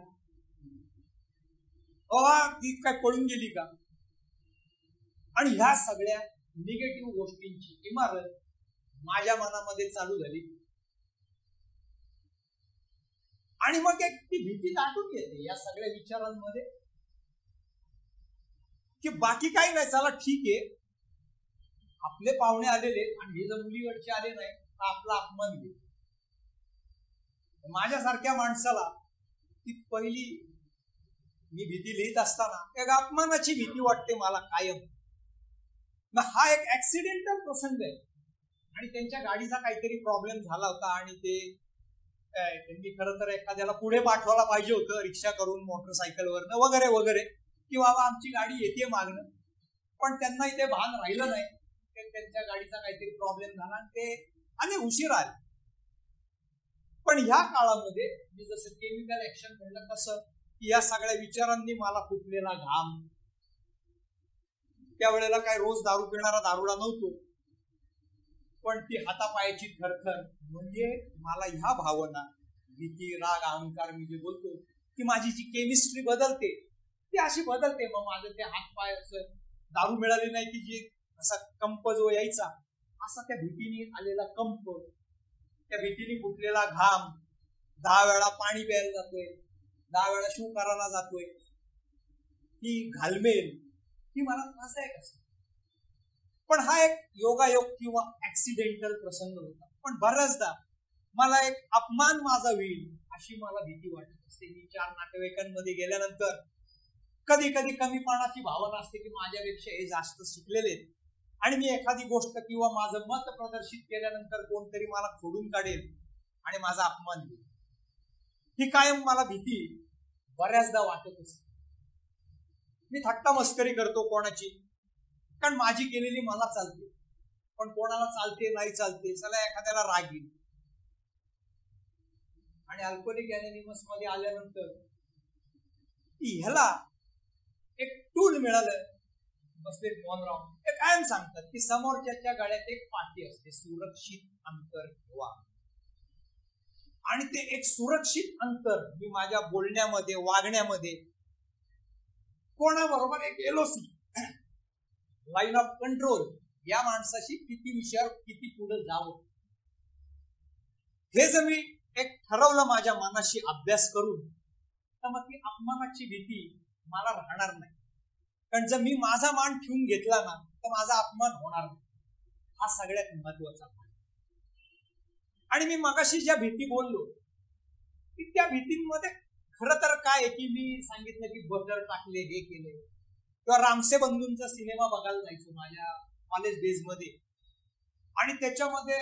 ती काय पळून गेली का? आणि ह्या सगळ्या निगेटिव्ह गोष्टींची इमारत माझ्या मनामध्ये चालू झाली. आणि मग एक ती भीती दाटून येते या सगळ्या विचारांमध्ये की बाकी काही नाही, चला ठीक आहे, आपले पाहुणे आलेले आणि हे जर मुलीकडचे आले नाही तर आपला अपमान घेऊ. माझ्यासारख्या माणसाला ती पहिली मी भीती लिहित असताना एक अपमानाची भीती वाटते मला कायम. हा एक ऍक्सिडेंटल प्रसंग आहे. आणि त्यांच्या गाडीचा काहीतरी प्रॉब्लेम झाला होता आणि त्यांनी खरं तर एखाद्याला पुढे पाठवायला पाहिजे होतं, रिक्षा करून, मोटरसायकलवरनं वगैरे वगैरे, की बाबा आमची गाडी येते मागणं. पण त्यांना इथे भान राहिलं नाही. त्यांच्या गाडीचा काहीतरी प्रॉब्लेम झाला आणि ते आणि उशीर आले. पण ह्या काळामध्ये मी जसं केमिकल ऍक्शन म्हणलं तसं या सगळ्या विचारांनी मला फुटलेला घाम. त्यावेळेला काय रोज दारू पिणारा दारुडा नव्हतो, पण ती हातापायाची थरथर म्हणजे मला ह्या भावना, भीती, राग, अहंकार, मी जे बोलतो की माझी जी केमिस्ट्री बदलते ती अशी बदलते. मग माझं ते हातपाय असं दारू मिळाली नाही की जी असा कंप जो यायचा, असा त्या भीतीने आलेला कंप, त्या भीतीने फुटलेला घाम. 10 वेळा पाणी प्यायला जातोय, 10 वेळा शिव करायला जातोय, ती घालमेल, ही मला त्रासदायक असते. पण हा एक योगायोग किंवा ऍक्सिडेंटल प्रसंग होता. पण बऱ्याचदा मला एक अपमान माझा होईल अशी मला भीती वाटत असते. मी 4 नातेवाईकांमध्ये गेल्यानंतर कधी कधी कमीपणाची भावना असते की माझ्यापेक्षा हे जास्त शिकलेले आहेत आणि मी एखादी गोष्ट किंवा माझं मत प्रदर्शित केल्यानंतर कोणतरी मला खोडून काढेल आणि माझा अपमान होईल. ही कायम मला भीती बऱ्याचदा वाटत असते. मी थट्टा मस्करी करतो कोणाची, कारण माझी केलेली मला चालते, पण कोणाला चालते नाही चालते, चला एखाद्याला राग येईल. आणि अल्कोहोलिक अनोनिमस मध्ये आल्यानंतर ह्याला एक टूल मिळालं. बसले मोहनराव ते कायम सांगतात की समोरच्याच्या गळ्यात एक पाठी असते, सुरक्षित अंतर ठेवा. आणि ते एक सुरक्षित अंतर मी माझ्या बोलण्यामध्ये, वागण्यामध्ये कोणाबरोबर एक एलओसी, लाईन ऑफ कंट्रोल, या माणसाशी किती विषयावर किती पुढे जावं. हे जर मी एक ठरवलं माझ्या मनाशी अभ्यास करून, तर मग ती अपमानाची भीती मला राहणार नाही. कारण जर मी माझा मान ठेवून घेतला ना, तर माझा अपमान होणार नाही. हा सगळ्यात महत्वाचा. आणि मी मगाशी ज्या भीती बोललो, की त्या भीतींमध्ये खरं तर काय आहे, की मी सांगितलं की बटर टाकले, हे केले, किंवा रामसे बंधूंचा सिनेमा बघायला जायचो माझ्या कॉलेज डेज मध्ये, आणि त्याच्यामध्ये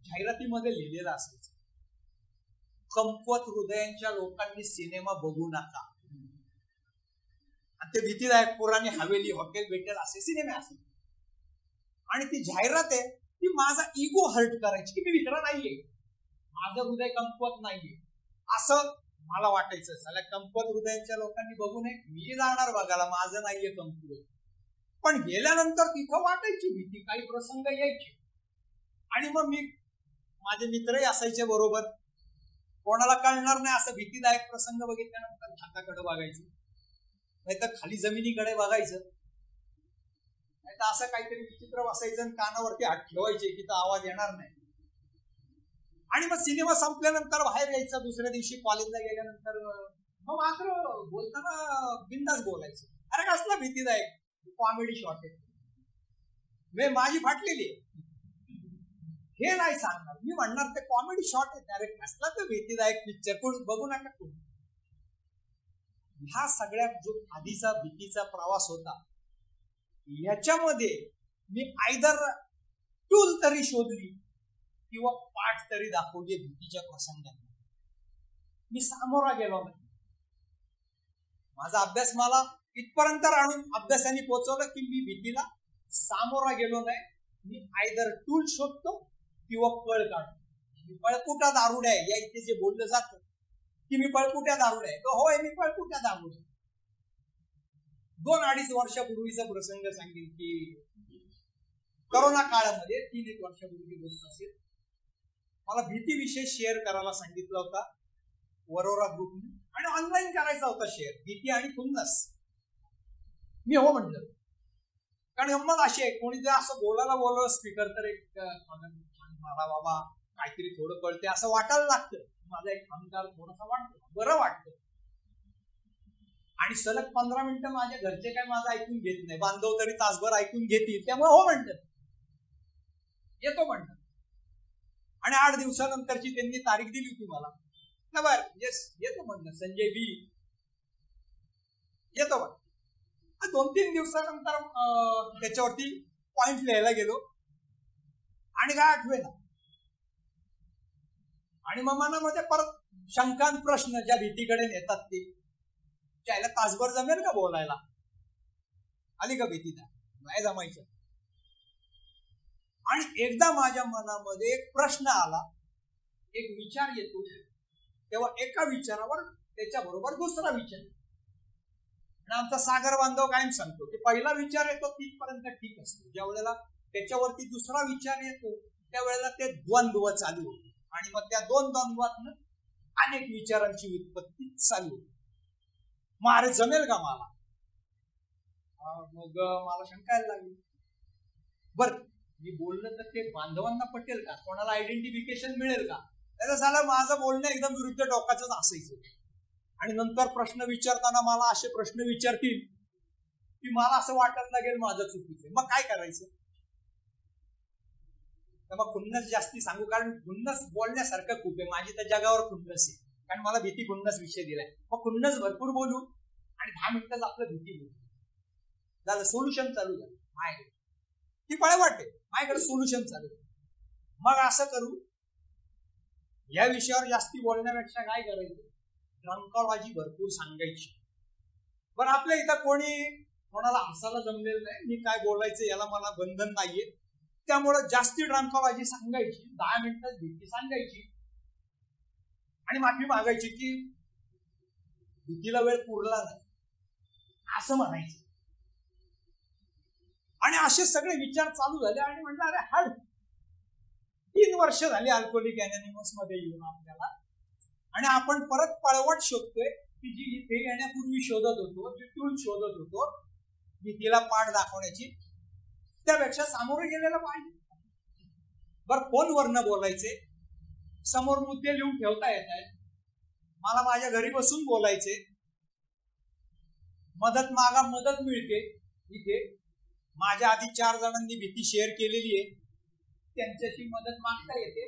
जाहिरातीमध्ये लिहिलेलं असायचं, कमकुवत हृदयांच्या लोकांनी सिनेमा बघू नका. आणि ते भीतीदायक पुराणी हवेली, हॉटेल भेटेल असे सिनेमे असतात. आणि ती जाहिरात आहे ती माझा इगो हर्ट करायची, की मी मित्र नाहीये, माझं हृदय कमकुवत नाहीये असं मला वाटायचं. साला कमकुवत हृदयांच्या लोकांनी बघू नये, मी जाणार बघायला, माझं नाहीये कमकुवत. पण गेल्यानंतर तिथं वाटायची भीती, काही प्रसंग यायचे. आणि मग मी, माझे मित्रही असायचे बरोबर, कोणाला कळणार नाही असं भीतीदायक प्रसंग बघितल्यानंतर छाताकडे बघायचं, नाहीतर खाली जमिनीकडे बघायचं, नाहीतर असं काहीतरी विचित्र बसायचं आणि कानावरती हात ठेवायचे की तो आवाज येणार नाही. आणि मग सिनेमा संपल्यानंतर बाहेर यायचं, दुसऱ्या दिवशी कॉलेजला गेल्यानंतर मग मात्र बोलताना बिंदास बोलायचं. अरे कसला भीतीदायक कॉमेडी शॉट आहे, माझी फाटलेली आहे, हे नाही सांगणार मी, म्हणणार ते कॉमेडी शॉट आहे. अरे कसला तो भीतीदायक पिक्चर, कोण बघू नका कोण. ह्या सगळ्यात जो आधीचा भीतीचा प्रवास होता, ह्याच्यामध्ये मी आयदर टूल तरी शोधली किंवा पाठ तरी दाखवली भीतीच्या प्रसंगात. मी सामोरा गेलो नाही. माझा अभ्यास मला इथपर्यंत आणून अभ्यासाने पोहोचवलं की मी भीतीला सामोरा गेलो नाही. मी आयदर टूल शोधतो किंवा पळ काढतो. पळकुटा दारुड्या आहे, या इथे जे बोललं जातं की मी पळकुट्या दारुड्या आहे, तो होय मी पळकुट्या दारुड्या. 2-2.5 वर्षापूर्वीचा प्रसंग सांगेल की करोना काळामध्ये 3-1 वर्षापूर्वी गोष्ट असेल, मला भीती विषय शेअर करायला सांगितला होता वरोरा ग्रुपने, आणि ऑनलाईन करायचा होता शेअर, भीती आणि खुन्नस. मी हो म्हणलं, कारण गंमत अशी आहे, कोणी जर असं बोलायला स्पीकर तर एक मला बाबा काहीतरी थोडं कळते असं वाटायला लागतं, माझा एक अहंकार थोडासा वाटतो, बरं वाटतं. आणि सलग 15 मिनिटं माझ्या घरचे काय माझं ऐकून घेत नाही, बांधव तरी तासभर ऐकून घेतील, त्यामुळे हो म्हणतात, येतो म्हणतात. आणि 8 दिवसानंतरची त्यांनी तारीख दिली होती मला, ना बर येस येतो म्हणलं, संजय बी येतो म्हण. 2-3 दिवसानंतर त्याच्यावरती पॉइंट लिहायला गेलो आणि काय आठवेना. आणि मग मनामध्ये परत शंकांत प्रश्न ज्या भीतीकडे नेतात ते, त्याला तासभर जमेल का बोलायला, आली का भीती, नाही जमायचं. आणि एकदा माझ्या मनामध्ये एक प्रश्न आला, एक विचार येतो, तेव्हा एका विचारावर त्याच्याबरोबर दुसरा विचार. आणि आमचा सागर बांधव कायम सांगतो की पहिला विचार येतो तिथपर्यंत ठीक असतो, ज्या वेळेला त्याच्यावरती दुसरा विचार येतो त्यावेळेला ते द्वंद्व चालू होते, आणि मग त्या 2 द्वंद्वातून अनेक विचारांची उत्पत्ती चालू होती. मग अरे जमेल का मला, मग मला शंकायला लागली, बर मी बोललं तर ते बांधवांना पटेल का, कोणाला आयडेंटिफिकेशन मिळेल का. त्याचं झालं माझं बोलणं एकदम विरुद्ध टोकाचंच असायचं. आणि नंतर प्रश्न विचारताना मला असे प्रश्न विचारतील की मला असं वाटत लागेल माझं चुकीचं, मग काय करायचं. तर मग खुन्नस जास्ती सांगू, कारण खुन्नस बोलण्यासारखं खूप आहे, माझी तर जगावर खुन्नस आहे, कारण मला भीती खुन्नस विषय दिलाय. मग खुन्नस भरपूर बोलू आणि 10 मिनिटं आपलं भीती बोलू झालं, सोल्युशन चालू झालं माझ्याकडे. ती पळ वाटते माझ्याकडे सोल्युशन चालू. मग असं करू, या विषयावर जास्ती बोलण्यापेक्षा काय करायचं, ड्रंकाबाजी भरपूर सांगायची. बरं आपल्या इथं कोणाला हसायला जमलेलं नाही, मी काय बोलायचं याला मला बंधन नाहीये, त्यामुळं जास्ती ड्रंकाबाजी सांगायची, 10 मिनिटं भीती सांगायची आणि माफी मागायची की भीतीला वेळ पुरला नाही असं म्हणायचं. आणि असे सगळे विचार चालू झाले आणि म्हटलं अरे हड 3 वर्ष झाली अल्कोहोलिक अनॉनिमस मध्ये येऊन आपल्याला, आणि आपण परत पळवाट शोधतोय की जी इथे येण्यापूर्वी शोधत होतो, जी टूल शोधत होतो भीतीला पाठ दाखवण्याची, त्यापेक्षा सामोरे गेलेलं पाहिजे. बरं फोनवर न बोलायचे, समोर मुद्दे लिहून ठेवता येत आहेत. मला माझ्या घरी बसून बोलायचे. मदत मागा मदत मिळते. इथे माझ्या आधी 4 जणांनी भीती शेअर केलेली आहे. त्यांच्याशी मदत मागता येते,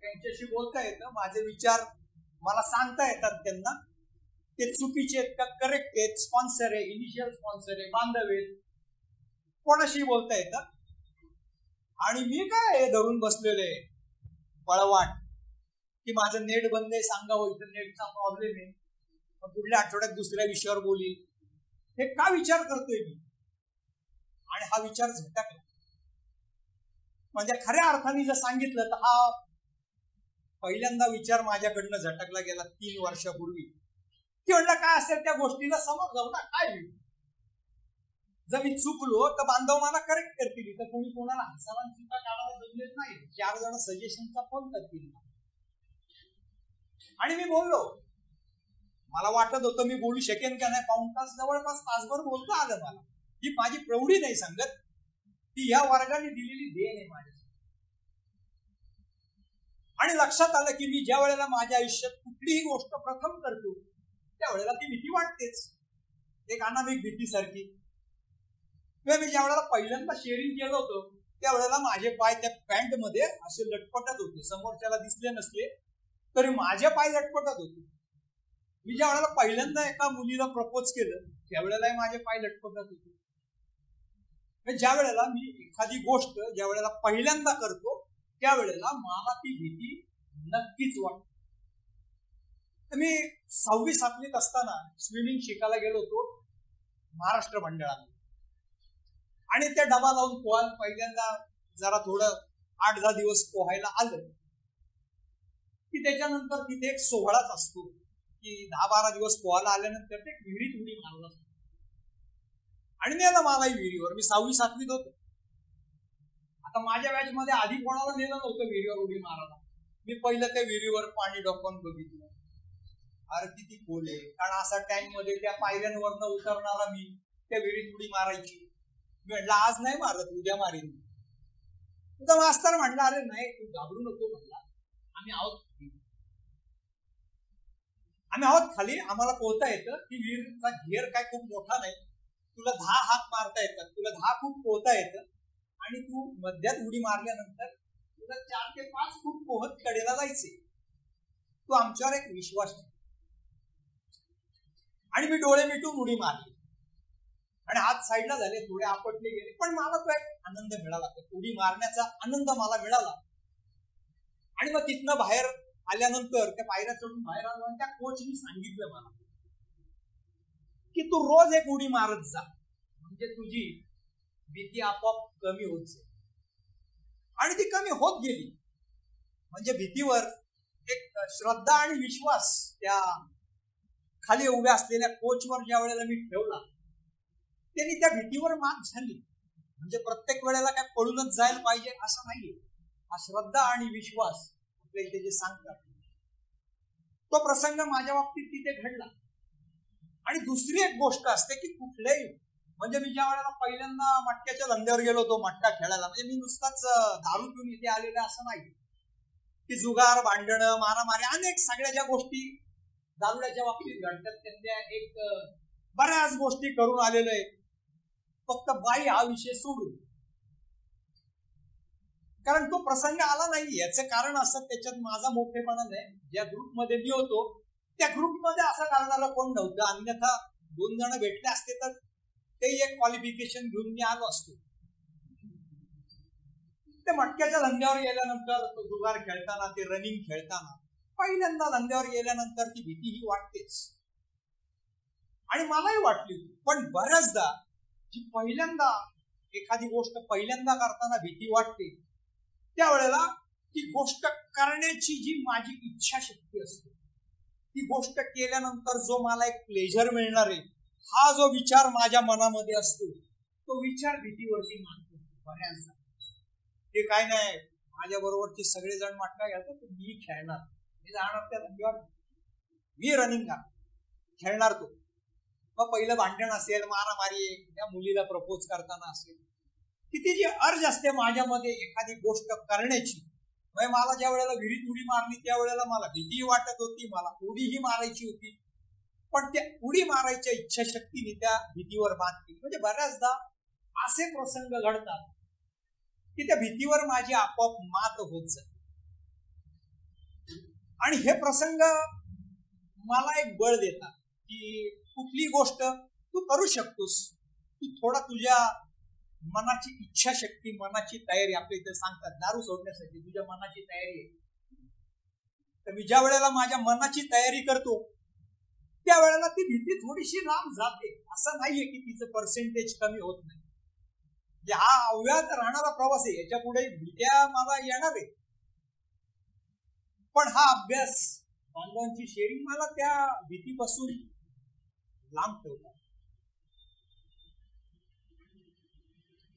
त्यांच्याशी बोलता येतं. माझे विचार मला सांगता येतात त्यांना. ते चुकीचे आहेत का करेक्ट आहेत, स्पॉन्सर आहे, इनिशियल स्पॉन्सर आहे, बांधव आहेत, कोणाशी बोलता येतं. आणि मी काय धरून बसलेले पळवाट की माझं नेट बंद आहे, सांगावं इथं नेटचा प्रॉब्लेम आहे, पुढल्या आठवड्यात दुसऱ्या विषयावर बोलील. हे का विचार करतोय मी? आणि हा विचार झटकला. म्हणजे खऱ्या अर्थाने जर सांगितलं तर हा पहिल्यांदा विचार माझ्याकडनं झटकला गेला 3 वर्षापूर्वी. की म्हणलं काय असेल त्या गोष्टीला समोर जाऊ ना, काय होईल. जर मी चुकलो तर बांधव मला करेक्ट करतील. तर कोणी कोणाला हसाला चुका काढायला जमलेत नाही. 4 जण सजेशनचा फोन करतील. आणि मी बोललो. मला वाटत होतं मी बोलू शकेन का नाही. पाऊण तास जवळपास तासभर बोलता आलं मला. ही माझी प्रौढी नाही सांगत, ती या वर्गाने दिलेली देण आहे माझ्या. आणि लक्षात आलं की मी ज्या वेळेला माझ्या आयुष्यात कुठलीही गोष्ट प्रथम करतो त्यावेळेला ती भीती वाटतेच, एक अनामिक भीतीसारखी. मी ज्या वेळेला पहिल्यांदा शेअरिंग केलं होतं त्यावेळेला माझे पाय त्या पॅन्ट मध्ये असे लटपटत होते. समोरच्याला दिसले नसले तरी माझे पाय लटपटत होते. मी ज्या वेळेला पहिल्यांदा एका मुलीला प्रपोज केलं त्यावेळेला माझे पाय लटपटत होते. ज्या वेळेला मी एखादी गोष्ट ज्या वेळेला पहिल्यांदा करतो त्यावेळेला मला ती भीती नक्कीच वाटते. मी 6वी 7वीत असताना स्विमिंग शिकायला गेलो होतो महाराष्ट्र मंडळाला. आणि त्या डबा लावून पोहायला पहिल्यांदा जरा थोडं 8-10 दिवस पोहायला आलं की त्याच्यानंतर तिथे एक सोहळाच असतो की 10-12 दिवस पोहायला आल्यानंतर ते विहिरीत उडी मारलं असतं. आणि नेलं मलाही विहिरीवर. मी 6वी 7वीत होतो. आता माझ्या बॅच मध्ये आधी कोणाला नेलं नव्हतं विहिरीवर उडी मारायला. मी पहिलं त्या विहिरीवर पाणी डोकावून बघितलं. अरे किती खोल आहे. कारण असा टँक मध्ये त्या पायऱ्यांवरनं उतरणारा मी त्या विहिरीत उडी मारायची. मी म्हटलं आज नाही मारत, उद्या मारीन. तर मास्तर म्हटलं अरे नाही तू घाबरू नको. म्हटला आम्ही आहोत खाली, आम्हाला पोहता येतं. ती विहीरचा घेर काय खूप मोठा नाही. तुला 10 हात मारता येतात, तुला 10 फूट पोहता येतं. आणि तू मध्यात उडी मारल्यानंतर तुला 4 ते 5 फूट पोहत कडेला जायचे. तू आमच्यावर एक विश्वास ठेव. आणि मी डोळे मिटून उडी मारली आणि हात साईडला झाले, थोडे आपटले गेले. पण मला तो एक आनंद मिळाला, उडी मारण्याचा आनंद मला मिळाला. आणि मग तिथनं बाहेर आल्यानंतर त्या पायऱ्या चढून बाहेर आलो आणि त्या कोचनी सांगितलं मला की तू रोज एक उडी मारत जा, म्हणजे तुझी भीती आपोआप कमी होत जाईल. आणि ती कमी होत गेली. म्हणजे भीतीवर एक श्रद्धा आणि विश्वास त्या खाली उभ्या असलेल्या कोचवर ज्या वेळेला मी ठेवला त्यांनी त्या भीतीवर मात झाली. म्हणजे प्रत्येक वेळेला काय पळूनच जायला पाहिजे असं नाहीये. हा श्रद्धा आणि विश्वास आपल्याला ते जे सांगतात तो प्रसंग माझ्या बाबतीत तिथे घडला. आणि दुसरी एक गोष्ट असते की कुठल्याही म्हणजे मी ज्या वेळेला पहिल्यांदा मटक्याच्या धंद्यावर गेलो होतो मटका खेळायला, म्हणजे मी नुसताच दारू पिऊन इथे आलेला असं नाही की जुगार, भांडणं, मारामारी अनेक सगळ्या ज्या गोष्टी दारुड्याच्या बाबतीत घडतात त्यांच्या एक बऱ्याच गोष्टी करून आलेलो आहे. फक्त बाई हा विषय सोडून, कारण तो प्रसंग आला नाही. याचं कारण असं त्याच्यात माझा मोठेपणा नाही. ज्या ग्रुपमध्ये मी होतो त्या ग्रुपमध्ये असं करणारं कोण नव्हतं. अन्यथा 2 जण भेटले असते तर ते एक क्वालिफिकेशन घेऊन मी आलो असतो. ते मटक्याच्या धंद्यावर गेल्यानंतर तो जुगार खेळताना, ते रनिंग खेळताना, पहिल्यांदा धंद्यावर गेल्यानंतर ती भीती ही वाटतेच. आणि मलाही वाटली. पण बऱ्याचदा जी पहिल्यांदा एखादी गोष्ट पहिल्यांदा करताना भीती वाटते त्यावेळेला ती गोष्ट करण्याची जी माझी इच्छाशक्ती असते, ती गोष्ट केल्यानंतर जो मला एक प्लेजर मिळणार आहे हा जो विचार माझ्या मनामध्ये असतो तो विचार भीतीवरती मानतो बऱ्याचदा. ते काय नाही, माझ्या बरोबरचे सगळेजण मटका घ्यायचं, मी खेळणार, मी जाणार त्या धंद्यावर, मी रनिंग खेळणार. तो मग पहिलं भांडण असेल, मारामारी, त्या मुलीला प्रपोज करताना असेल, किती जी अर्ज असते माझ्यामध्ये एखादी गोष्ट करण्याची म्हणजे मला ज्या वेळेला विहिरीत उडी मारली त्यावेळेला मला भीती वाटत होती, मला उडीही मारायची होती, पण त्या उडी मारायच्या इच्छाशक्तीने त्या भीतीवर मात केली. म्हणजे बऱ्याचदा असे प्रसंग घडतात की त्या भीतीवर माझी आपोआप मात होत जाते. आणि हे प्रसंग मला एक बळ देतात की कुठली गोष्ट तू करू शकतोस, तू थोडा तुझ्या मनाची इच्छाशक्ती, मनाची तयारी, आपल्या इथे सांगतात दारू सोडण्यासाठी तुझ्या मनाची तयारी आहे. तर मी ज्या वेळेला माझ्या मनाची तयारी करतो त्यावेळेला ती भीती थोडीशी लांब जाते. असं नाहीये की तिचं पर्सेंटेज कमी होत नाही. हा अव्याहत राहणारा प्रवास आहे, याच्या पुढे भीत्या मला येणार आहे, पण हा अभ्यास, बांधवांची शेअरिंग मला त्या भीतीपासून लांब ठेवतात.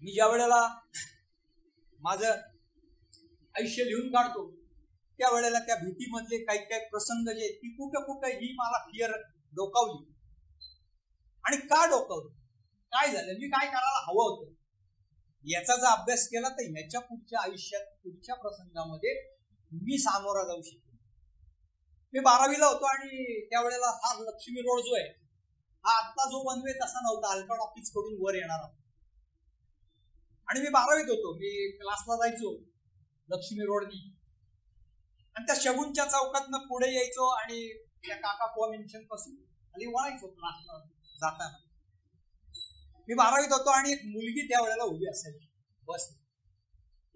मी ज्या वेळेला माझं आयुष्य लिहून काढतो त्यावेळेला त्या भीतीमधले काही काही प्रसंग जे ती कुठं कुठं ही मला फिअर डोकावली. आणि का डोकावली, काय झालं, मी काय करायला हवं होतं, याचा जर अभ्यास केला तर ह्याच्या पुढच्या आयुष्यात, पुढच्या प्रसंगामध्ये मी सामोरा जाऊ शकतो. मी 12वीला होतो आणि त्यावेळेला हा लक्ष्मी रोड जो आहे हा आत्ता जो बनवे तसा नव्हता, अल्ट्रा ऑफिस कडून वर येणार. आणि मी 12वीत होतो, मी क्लासला जायचो लक्ष्मी रोडनी आणि त्या शगुनच्या चौकातनं पुढे यायचो आणि त्या काका पोहा मेन्शन पासून खाली वळायचो क्लासला जाताना. मी 12वीत होतो आणि एक मुलगी त्यावेळेला उभी असायची बस.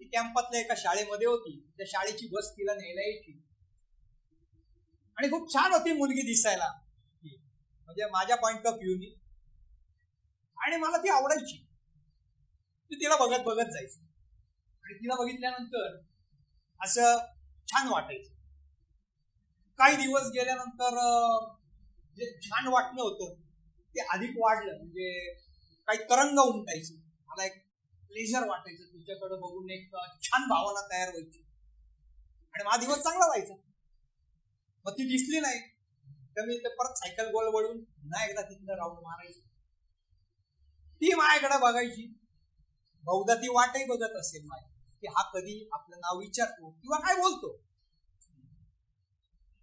ती कॅम्पातल्या एका शाळेमध्ये होती, त्या शाळेची बस तिला न्यायला यायची आणि खूप छान होती मुलगी दिसायला, म्हणजे माझ्या पॉइंट ऑफ व्ह्यूनी, आणि मला ती आवडायची. ती तिला बघत बघत जायचं आणि तिला बघितल्यानंतर असं छान वाटायचं. काही दिवस गेल्यानंतर जे छान वाटणं होतं ते अधिक वाढलं, म्हणजे काही तरंग उमटायचे, मला एक प्लेजर वाटायचं तुझ्याकडे बघून, एक छान भावना तयार व्हायची आणि माझा दिवस चांगला व्हायचा. मग ती दिसली नाही तर मी परत सायकल गोल वळून ना एकदा तिथनं राऊंड मारायची. ती माझ्याकडे बघायची, बहुधा ती वाटही बघत असेल माझी की हा कधी आपलं नाव विचारतो किंवा काय बोलतो,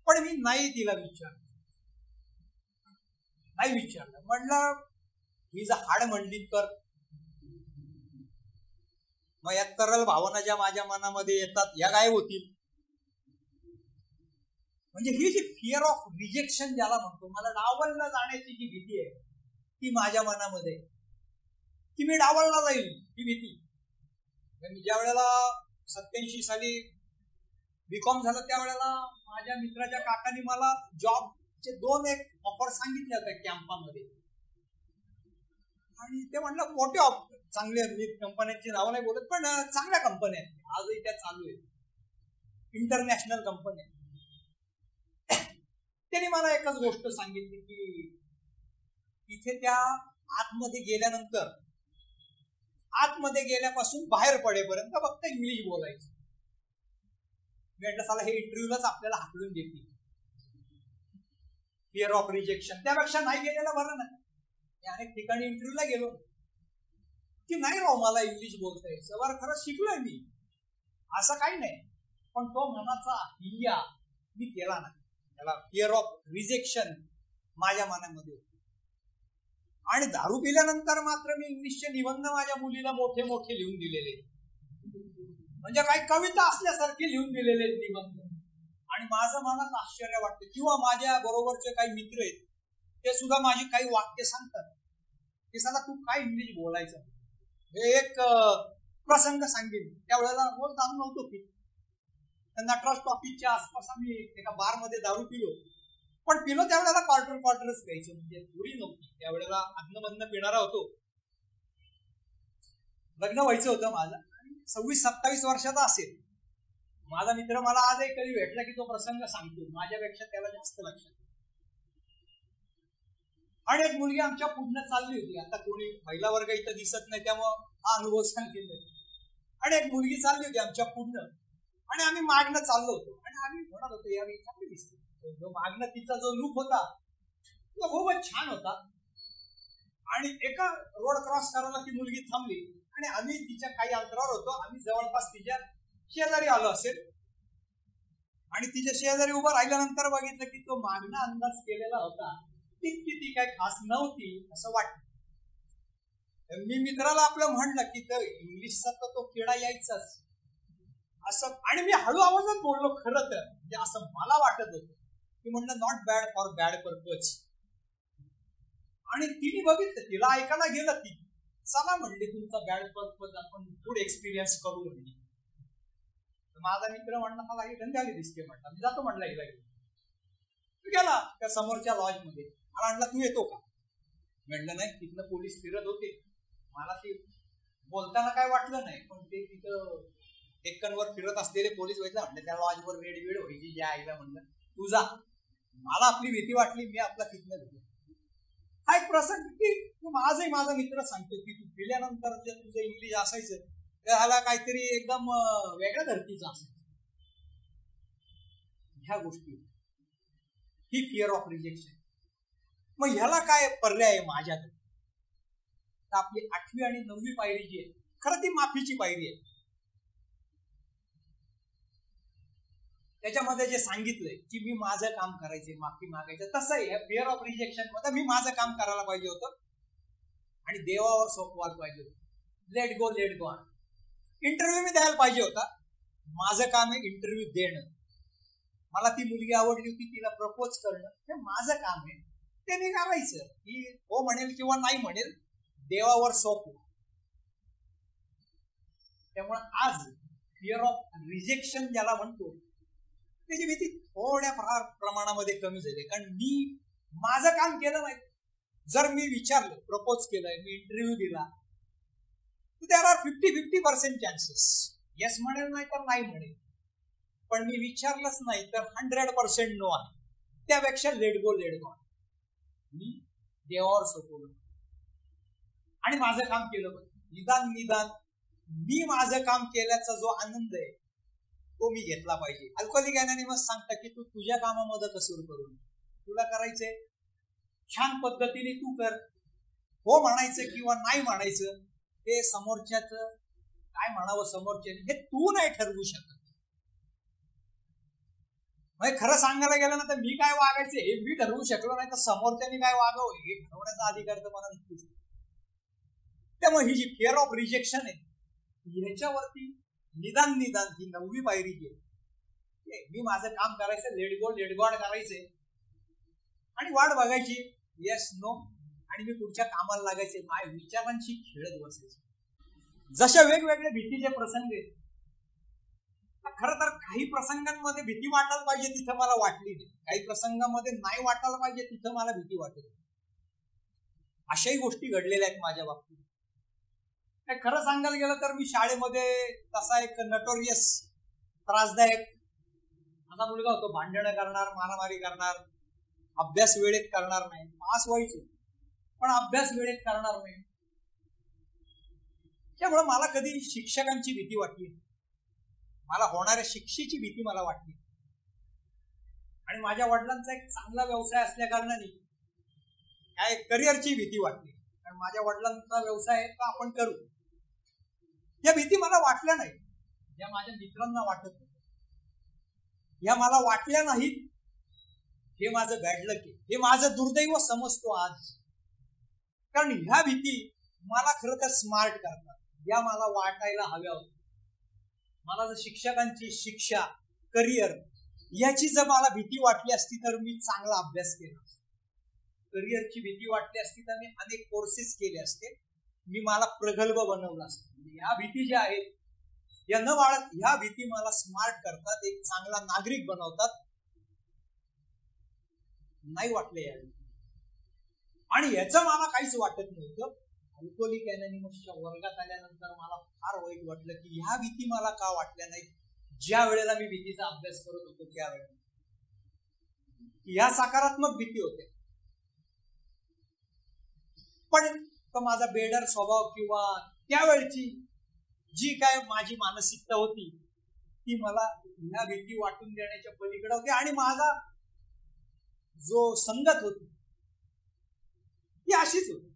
पण मी नाही तिला नाही विचारलं. म्हणलं ही जर हाड म्हणली तर, मग या तरल भावना ज्या माझ्या मनामध्ये येतात या गायब होतील. म्हणजे ही जी फिअर ऑफ रिजेक्शन ज्याला म्हणतो, मला डावलला जाण्याची जी भीती आहे ती माझ्या मनामध्ये, की मी डावलला जाईल ही भीती. मी ज्या वेळेला 87 साली बीकॉम झालं त्यावेळेला माझ्या मित्राच्या काकांनी मला जॉबचे 2 एक ऑफर सांगितले होते कॅम्पामध्ये, आणि ते म्हणलं मोठे चांगले, मी कंपन्यांची नावं नाही बोलत पण चांगल्या कंपन्या आहेत, आजही त्या चालू आहेत, इंटरनॅशनल कंपन्या. त्यांनी मला एकच गोष्ट सांगितली की इथे त्या आतमध्ये गेल्यानंतर, आतमध्ये गेल्यापासून बाहेर पडेपर्यंत फक्त इंग्लिश बोलायचं. मी म्हटलं साला हे इंटरव्ह्यूलाच आपल्याला हाकलून देतील, फिअर ऑफ रिजेक्शन, त्यापेक्षा नाही गेलेलं बरं ना. अनेक ठिकाणी इंटरव्ह्यूला गेलो की नाही राव मला इंग्लिश बोलता यायचं, बरं खरंच शिकलोय मी, असं काही नाही, पण तो मनाचा हिल्ला मी केला नाही. त्याला फिअर ऑफ रिजेक्शन माझ्या मनामध्ये होतं. आणि दारू पिल्यानंतर मात्र मी इंग्लिशचे निबंध माझ्या मुलीला मोठे मोठे लिहून दिलेले, म्हणजे काही कविता असल्यासारखे लिहून दिलेले निबंध. आणि माझं मनात आश्चर्य वाटतं, किंवा माझ्या बरोबरचे काही मित्र आहेत ते सुद्धा माझी काही वाक्य सांगतात की साला तू काय इंग्लिश बोलायचं. हे एक प्रसंग सांगेन, त्यावेळेला रोज दारू नव्हतो की नटराज टॉकीजच्या आसपास आम्ही एका बारमध्ये दारू पिलो, पण पिलो त्यावेळेला क्वार्टरच प्यायचो, म्हणजे थोडी नव्हती. त्यावेळेला अधनं पिणारा होतो. लग्न व्हायचं होतं माझं, 26-27 वर्षाचा असेल. माझा मित्र मला आजही कधी भेटला की तो प्रसंग सांगतो, माझ्यापेक्षा त्याला जास्त लक्षात. आणि एक मुलगी आमच्या पुढनं चालली होती, आता कोणी महिला वर्ग इथं दिसत नाही त्यामुळं हा अनुभव सांगितला. आणि एक मुलगी चालली होती आमच्या पुढनं आणि आम्ही मागणं चाललो होतो आणि आम्ही म्हणत होतो यावेळी चांगली दिसते. जो मागणं तिचा जो लुक होता तो खूपच छान होता. आणि एका रोड क्रॉस करायला ती मुलगी थांबली आणि आम्ही तिच्या काही अंतरावर होतो, आम्ही जवळपास तिच्या शेजारी आलो असेल आणि तिच्या शेजारी उभं राहिल्यानंतर बघितलं की तो मागणा अंदाज केलेला होता तितकी ती काय खास नव्हती असं वाटतं. मी मित्राला आपलं म्हणलं की तर इंग्लिशचा तर तो किडा यायचाच असं, आणि मी हळू आवाजात बोललो खरं तर म्हणजे असं मला वाटत होतं की म्हणलं not bad for bad purpose. आणि तिने बघितलं, तिला ऐकायला गेलं, ती चला म्हणली तुमचा बॅड पर्पज आपण गुड एक्सपिरियन्स करू म्हणली. माझा मित्र म्हणला मला ही गंधाली दिसते, म्हणला मी जातो म्हणला हिला घेऊन. तू गेला त्या समोरच्या लॉज मध्ये, मला म्हणला तू येतो का? म्हणलं नाही, तिथनं पोलीस फिरत होते, मला ते बोलताना काय वाटलं नाही, पण ते तिथं डेक्कनवर फिरत असलेले पोलीस व्हायला म्हणलं त्या लॉजवर वेळ व्हायची ज्या आईला म्हणलं तू जा. मला आपली भीती वाटली, मी आपला तिथनं घेतलं. हा एक प्रसंग की तू माझा मित्र सांगतो की तू गेल्यानंतर जे तुझं इंग्लिश असायचं त्याला काहीतरी एकदम वेगळ्या धर्तीचं असायचं. ह्या गोष्टी ही फिअर ऑफ रिजेक्शन. मग ह्याला काय पर्याय आहे माझ्याकडे? तर आपली 8वी आणि 9वी पायरी जी आहे खरं ती माफीची पायरी आहे. त्याच्यामध्ये जे सांगितलंय की मी माझं काम करायचे, माफी मागायचं, तसं आहे फिअर ऑफ रिजेक्शन मध्ये मी माझं काम करायला पाहिजे होतं आणि देवावर सोपवायला पाहिजे होतं. Let go. इंटरव्ह्यू मी द्यायला पाहिजे होता. माझं काम आहे इंटरव्ह्यू देणं. मला ती मुलगी आवडली होती, तिला प्रपोज करणं हे माझं काम आहे, ते मी करायचं. ही हो म्हणेल किंवा नाही म्हणेल, देवावर सोपव. त्यामुळे आज फिअर ऑफ रिजेक्शन ज्याला म्हणतो त्याची भीती थोड्या फार प्रमाणामध्ये कमी झाली, कारण मी माझं काम केलं नाही. जर मी विचारलं, प्रपोज केलंय, मी इंटरव्ह्यू दिला, देर आर 50-50% चान्सेस. येस म्हणेल नाही तर नाही म्हणेल, पण मी विचारलंच नाही तर 100% नो आहे. त्यापेक्षा लेट गो. मी देवावर सोपवलं आणि माझं काम केलं. निदान मी माझं काम केल्याचा जो आनंद आहे तो मी घेतला पाहिजे. अल्कोहोलिक अनॉनिमस सांगता की तू तुझ्या कामामध्ये कसूर करू नये. तुला करायचंय छान पद्धतीने तू कर. हो म्हणायचं किंवा नाही म्हणायचं हे समोरच्याच काय म्हणावं समोरच्याने हे तू नाही ठरवू शकत. म्हणजे खरं सांगायला गेलं ना तर मी काय वागायचं हे मी ठरवू शकलो नाही, तर समोरच्याने काय वागावं हे ठरवण्याचा अधिकार तर मला नक्कीच. त्यामुळे ही जी फिअर ऑफ रिजेक्शन आहे ह्याच्यावरती निदान ही 9वी पायरी जी आहे, मी माझं काम करायचं, लेट गॉड करायचंय आणि वाट बघायची येस नो, आणि मी पुढच्या कामाला लागायचे. माझ्या विचारांशी खेळत बसायचे. जशा वेगवेगळे भीतीचे प्रसंग आहेत, खरं तर काही प्रसंगांमध्ये भीती वाटायला पाहिजे तिथं मला वाटली नाही, काही प्रसंगामध्ये नाही वाटायला पाहिजे तिथं मला भीती वाटत. अशाही गोष्टी घडलेल्या आहेत माझ्या बाबतीत. खरं सांगायला गेलं तर मी शाळेमध्ये तसा एक नटोरियस त्रासदायक माझा मुलगा होतो. भांडणं करणार, मारामारी करणार, अभ्यास वेळेत करणार नाही. पास व्हायचो पण अभ्यास वेळेत करणार नाही. त्यामुळे मला कधी शिक्षकांची भीती वाटली, मला होणाऱ्या शिक्षेची भीती मला वाटली. आणि माझ्या वडिलांचा एक चांगला व्यवसाय असल्या कारणाने काय करिअरची भीती वाटली, कारण माझ्या वडिलांचा व्यवसाय आहे का आपण करू. या भीती मला वाटल्या नाहीत, या माझ्या मित्रांना वाटत होत्या. या मला वाटल्या नाहीत, हे माझं बॅडलक आहे, हे माझं दुर्दैव समजतो आज. कारण ह्या भीती मला खरं तर स्मार्ट करतात, या मला वाटायला हव्या होत्या. मला जर शिक्षकांची शिक्षा, करिअर याची जर मला भीती वाटली असती तर मी चांगला अभ्यास केला. करिअरची भीती वाटली असती तर मी अनेक कोर्सेस केले असते, मी मला प्रगल्भ बनवलं असतं. ह्या भीती ज्या आहेत या न वाढत, ह्या भीती मला स्मार्ट करतात, एक चांगला नागरिक बनवतात. नाही वाटले या भीती, आणि याचं मला काहीच वाटत नव्हतं. अल्कोहोलिक अनॉनिमसच्या वर्गात आल्यानंतर मला फार वाईट वाटलं की ह्या भीती मला का वाटल्या नाहीत ज्या वेळेला मी भीतीचा अभ्यास करत होतो त्यावेळेला. ह्या सकारात्मक भीती होत्या, पण तो माझा बेडर स्वभाव किंवा त्यावेळची जी काय माझी मानसिकता होती ती मला ह्या भीती वाटून देण्याच्या पलीकडे होती. आणि माझा जो संगत होती ती अशीच होती.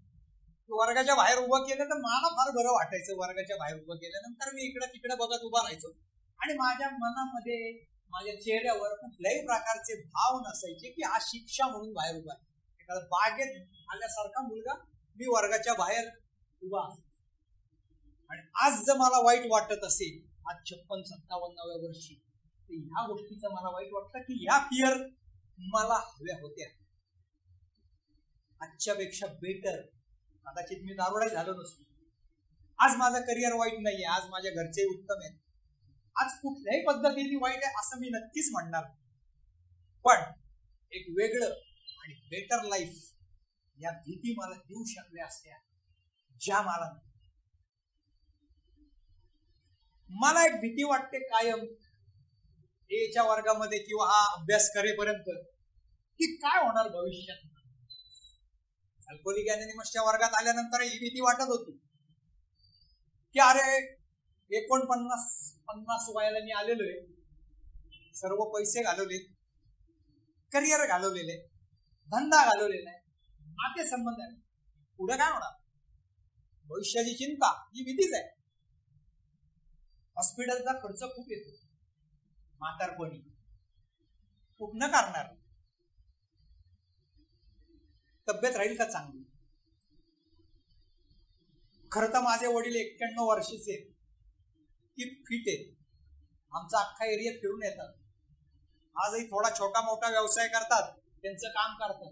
वर्गाच्या बाहेर उभं केलं तर मला फार बरं वाटायचं. वर्गाच्या बाहेर उभं केल्यानंतर मी इकडे तिकडे बघत उभा राहायचो आणि माझ्या मनामध्ये माझ्या चेहऱ्यावर कुठल्याही प्रकारचे भाव नसायचे की हा शिक्षा म्हणून बाहेर उभा आहे. एखादा बागेत आल्यासारखा मुलगा मी वर्गाच्या बाहेर उभा असायचा. आणि आज जर मला वाईट वाटत असेल, आज 56-57व्या वर्षी, तर ह्या गोष्टीचं मला वाईट वाटतं की ह्या फिअर मला हव्या होत्या. आजच्या पेक्षा बेटर कदाचित मी दारुडा झालो नसतो. आज माझं करिअर वाईट नाहीये, आज माझ्या घरचे उत्तम आहेत, आज कुठल्याही पद्धतीने वाईट आहे असं मी नक्कीच म्हणणार. पण एक वेगळं आणि बेटर लाईफ या भीती मला देऊ शकल्या असत्या, ज्या मला एक भीती वाटते कायम एच्या वर्गामध्ये किंवा हा अभ्यास करेपर्यंत की काय होणार भविष्यात. अल्कोहोलिक अनोनिमसच्या वर्गात आल्यानंतर ही भीती वाटत होती की अरे 49-50 वयाला मी आलेलो आहे, सर्व पैसे घालवले, करिअर घालवलेले, धंदा घालवलेला आहे, नाते संबंध आहे, पुढे काय होणार, भविष्याची चिंता, ही भीतीच आहे. हॉस्पिटलचा खर्च खूप येतो, म्हातारपणी खूप न करणार, तब्येत राहील का चांगली. खरं तर माझे वडील 91 वर्षाचे आहेत, की फिट आहेत, आमचा अख्खा एरिया फिरून येतात, आजही थोडा छोटा मोठा व्यवसाय करतात, त्यांचं काम करतात,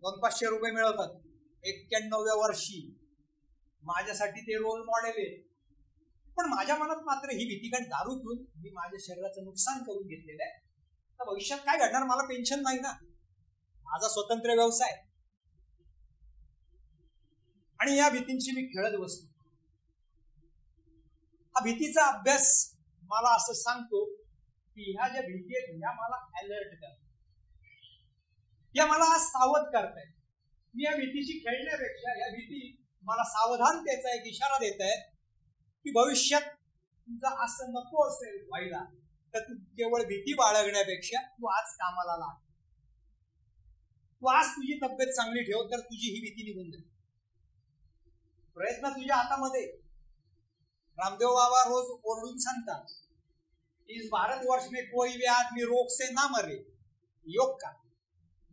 200-500 रुपये मिळवतात. 91व्या वर्षी माझ्यासाठी ते रोल मॉडेल आहे. पण माझ्या मनात मात्र ही भीती, कारण दारू पिऊन मी माझ्या शरीराचं नुकसान करून घेतलेलं आहे, तर भविष्यात काय घडणार, मला पेन्शन नाही ना, माझा स्वतंत्र व्यवसाय, आणि या भीतींशी मी खेळत बसतो. हा भीतीचा अभ्यास मला असं सांगतो की ह्या ज्या भीती आहेत ह्या मला अलर्ट करतात, या मला सावध करतायत. मी या भीतीशी खेळण्यापेक्षा या भीती मला सावधानतेचा एक इशारा देत आहे की भविष्यात तुझं असं नको असेल व्हायला, तर तू केवळ भीती बाळगण्यापेक्षा तू आज कामाला लाग, तू आज तुझी तब्येत चांगली ठेव, तर तुझी ही भीती निघून जाईल. प्रयत्न तुझ्या हातामध्ये. रामदेव बाबा रोज ओरडून सांगतात, इस भारतवर्ष में कोई भी आदमी रोग से ना मरे, योग का.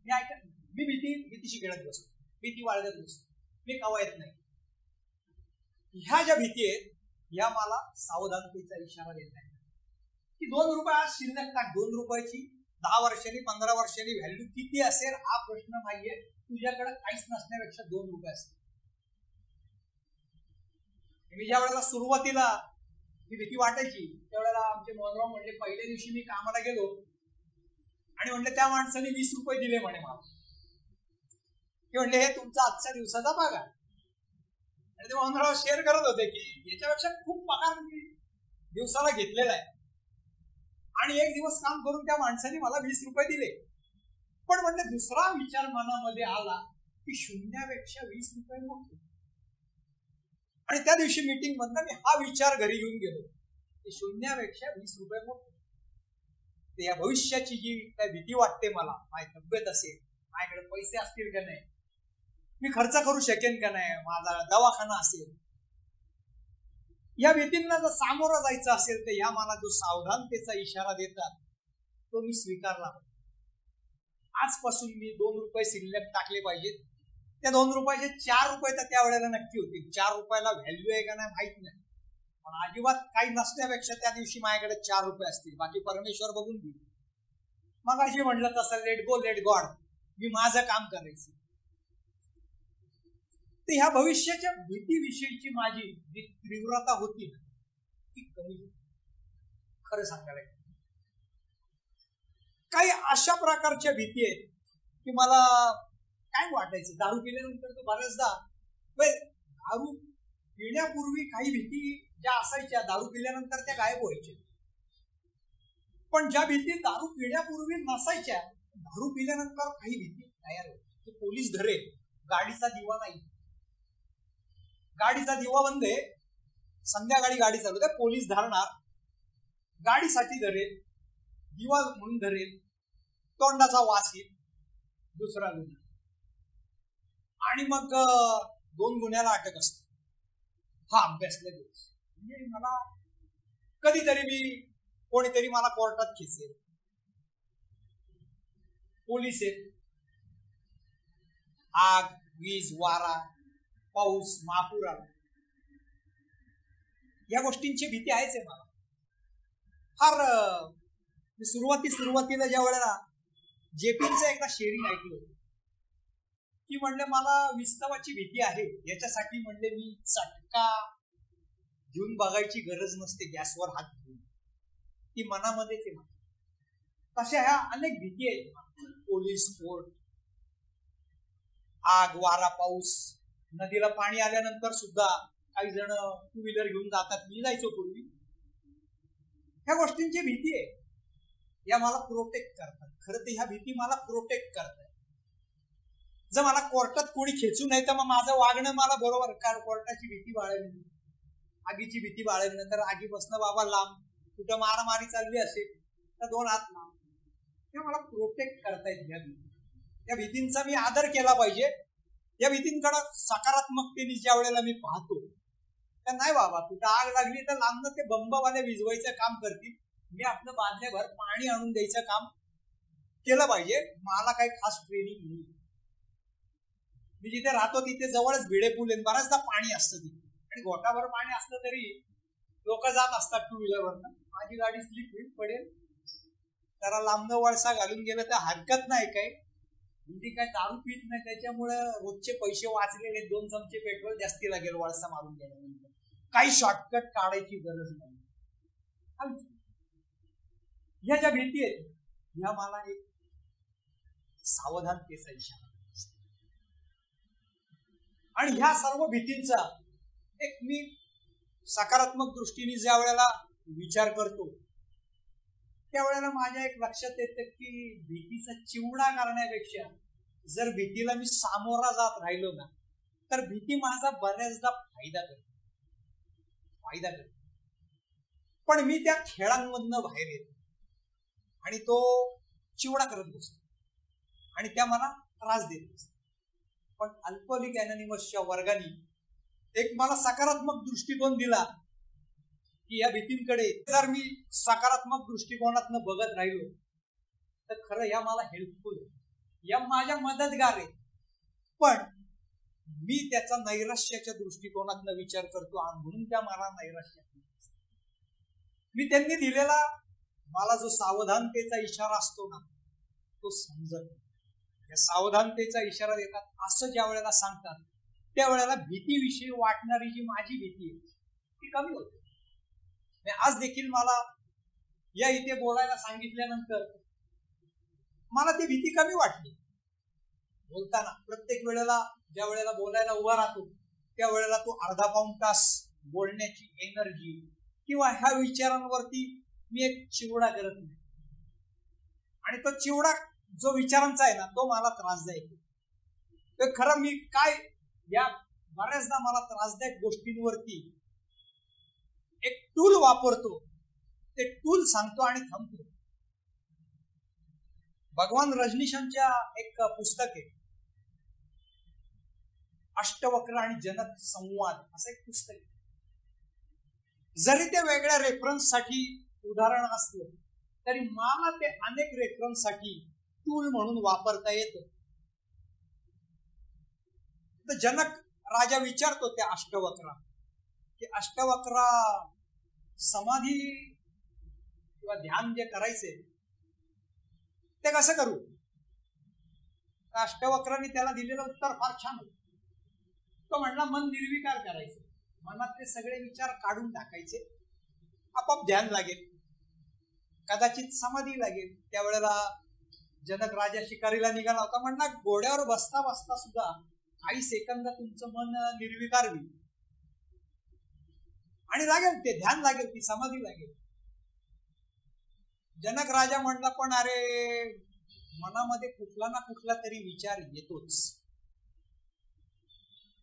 मी ऐकत नाही, मी भीतीशी खेळत बसतो, भीती बाळगत बसतो, मी कवायत नाही. ह्या ज्या भीती आहेत या मला सावधानतेचा इशारा देत आहे की 2 रुपये आज शिल्लक टाक. 2 रुपयाची 10 वर्षांनी 15 वर्षांनी व्हॅल्यू किती असेल हा प्रश्न नाहीये, तुझ्याकडे काहीच नसण्यापेक्षा 2 रुपये असतील. मी ज्या वेळेला सुरुवातीला ही भीती वाटायची त्यावेळेला आमचे मोहनराव म्हणले, पहिल्या दिवशी मी कामाला गेलो आणि म्हणले त्या माणसाने 20 रुपये दिले म्हणे मला, की म्हणले हे तुमचा आजच्या दिवसाचा पगार. आणि ते मोहनराव शेअर करत होते की याच्यापेक्षा खूप पगार मी दिवसाला घेतलेला आहे, आणि एक दिवस काम करून त्या माणसाने मला 20 रुपये दिले. पण म्हणजे दुसरा विचार मनामध्ये आला की शून्यापेक्षा 20 रुपये मोठे. आणि त्या दिवशी मीटिंग मधनं मी हा विचार घरी घेऊन गेलो की शून्यापेक्षा 20 रुपये मोठे. तर या भविष्याची जी काय भीती वाटते मला, माझी तब्येत असेल, माझ्याकडे पैसे असतील का नाही, मी खर्च करू शकेन का नाही, माझा दवाखाना असेल, या भीतींना जर सामोरं जायचं असेल तर या मला जो सावधानतेचा इशारा देतात तो मी स्वीकारला. आजपासून मी 2 रुपये शिल्लक टाकले पाहिजेत. त्या 2 रुपयाचे 4 रुपये तर त्या वेळेला नक्की होतील. 4 रुपयाला व्हॅल्यू आहे का नाही माहित नाही, पण अजिबात काही नसण्यापेक्षा त्या दिवशी माझ्याकडे 4 रुपये असतील, बाकी परमेश्वर बघून घेईल. मग अशी म्हटलं तसं लेट गॉड, मी माझं काम करायचं. तर ह्या भविष्याच्या भीतीविषयीची माझी जी तीव्रता होती ती कमी, खरं सांगायला. काही अशा प्रकारच्या भीती आहेत की मला काय वाटायचं, दारू पिल्यानंतर तर बऱ्याचदा दारू पिण्यापूर्वी काही भीती ज्या असायच्या दारू पिल्यानंतर त्या गायब व्हायच्या, पण ज्या भीती दारू पिण्यापूर्वी नसायच्या दारू पिल्यानंतर काही भीती तयार व्हायची. पोलीस धरे, गाडीचा दिवा नाही, गाडीचा दिवा बंद आहे, संध्याकाळी गाडी चालू आहे, पोलीस धरणार, गाडीसाठी धरेल, दिवा म्हणून धरेल, तोंडाचा वास येईल, दुसरा गुन्हा, आणि मग 2 गुन्ह्याला अटक असते. हा अभ्यासले दिवस म्हणजे मला कधीतरी मी कोणीतरी मला कोर्टात खेचेल, पोलीस आहेत, आग, वीज, वारा, पाऊस, महापूर आला, या गोष्टींची भीती आहेच आहे मला. फार सुरुवातीला ज्या वेळेला जेपीचं एकदा शेअरिंग ऐकलं की म्हणले मला विस्तवाची भीती आहे, याच्यासाठी म्हणले मी चटका घेऊन बघायची गरज नसते, गॅसवर हात घेऊन, ती मनामध्येच आहे. तशा ह्या अनेक भीती आहेत. पोलीस, कोर्ट, आग, वारा, पाऊस, नदीला पाणी आल्यानंतर सुद्धा काही जण टू व्हीलर घेऊन जातात, मी जायचो पूर्वी. ह्या गोष्टींची भीती आहे, या मला प्रोटेक्ट करतात. खरं तर ह्या भीती मला प्रोटेक्ट करतात. जर मला कोर्टात कोणी खेचू नाही तर मग माझं वागणं मला बरोबर, कारण कोर्टाची भीती बाळगली, आगीची भीती बाळगली, नंतर आगीपासून बाबा लांब, कुठं मारामारी चालली असेल तर 2 हात लांब. ते मला प्रोटेक्ट करतायत ह्या भीती. या भीतींचा मी आदर केला पाहिजे. या भीतींकडे सकारात्मकतेने ज्या वेळेला मी पाहतो तर नाही बाबा, कुठं आग लागली तर लांबनं ते बंबवाले विझवायचं काम करतील, मी आपलं बांधल्याभर पाणी आणून द्यायचं काम केलं पाहिजे. मला काही खास ट्रेनिंग नाही. मी जिथे राहतो तिथे जवळच भिडे पूल आहे, बऱ्याचदा पाणी असतं तिथे, आणि गोटाभर पाणी असलं तरी लोक जात असतात टू व्हीलरवरनं. माझी गाडी स्लिप होईल, पडेल, त्याला लांबनं वळसा घालून गेलं तर हरकत नाही. काही म्हणजे काय दारू पीत नाही, त्याच्यामुळे रोजचे पैसे वाचलेले, 2 चमचे पेट्रोल जास्ती लागेल वळसा मारून गेल्यानंतर, काही शॉर्टकट काढायची गरज नाही. ह्या ज्या भीती आहेत ह्या मला एक सावधानतेचा इशारा, आणि ह्या सर्व भीतींचा एक मी सकारात्मक दृष्टीने ज्या वेळेला विचार करतो त्यावेळेला माझ्या एक लक्षात येतं की भीतीचा चिवडा करण्यापेक्षा जर भीतीला मी सामोरा जात राहिलो ना तर भीती माझा बऱ्याचदा फायदा करते. पण मी त्या खेळांमधनं बाहेर येतो आणि तो चिवडा करत बसतो आणि त्या मला त्रास देत असतो. पण अल्कोहोलिक अनॉनिमसच्या वर्गाने एक मला सकारात्मक दृष्टिकोन दिला की या भीतींकडे जर मी सकारात्मक दृष्टिकोनातनं बघत राहिलो तर खरं या मला हेल्पफुल आहे, या माझ्या मदतगार आहे. पण मी त्याचा नैराश्याच्या दृष्टिकोनातनं विचार करतो आणि म्हणून त्या मला नैराश्य. मी त्यांनी दिलेला मला जो सावधानतेचा इशारा असतो ना तो समजत, या सावधानतेचा इशारा देतात असं ज्या वेळेला सांगतात त्यावेळेला भीतीविषयी वाटणारी जी माझी भीती आहे ती कमी होते. आज देखील मला या इथे बोलायला सांगितल्यानंतर मला ती भीती कमी वाटली. बोलताना प्रत्येक वेळेला ज्या वेळेला बोलायला उभा राहतो त्यावेळेला तो अर्धा पाऊण तास बोलण्याची एनर्जी किंवा ह्या विचारांवरती मी एक चिवडा करत नाही, आणि तो चिवडा जो विचारांचा आहे ना तो मला त्रासदायक आहे. तर खरं मी काय या बऱ्याचदा मला त्रासदायक गोष्टींवरती एक टूल वापरतो, ते टूल सांगतो आणि थांबतो. भगवान रजनीशांच्या एक पुस्तक आहे अष्टवक्र आणि जनक संवाद असं एक पुस्तक आहे. जरी ते वेगळ्या रेफरन्स साठी उदाहरण असलं तरी मला ते अनेक रेफरन्स साठी टूल म्हणून वापरता येतं. तर जनक राजा विचारतो त्या अष्टवक्रा की अष्टवक्रा समाधी किंवा ध्यान जे करायचे ते कसं करू. अष्टवक्रांनी त्याला दिलेलं उत्तर फार छान होतं. तो म्हणला मन निर्विकार करायचं, मनातले सगळे विचार काढून टाकायचे, आपोआप ध्यान लागेल, कदाचित समाधी लागेल. त्यावेळेला जनक राजा शिकारीला निघाला होता. म्हणला घोड्यावर बसता बसता सुद्धा काही सेकंद तुमचं मन निर्विकार होईल आणि लागेल ते ध्यान लागेल, ती समाधी लागेल. जनक राजा म्हणला पण अरे मनामध्ये कुठला ना कुठला तरी विचार येतोच.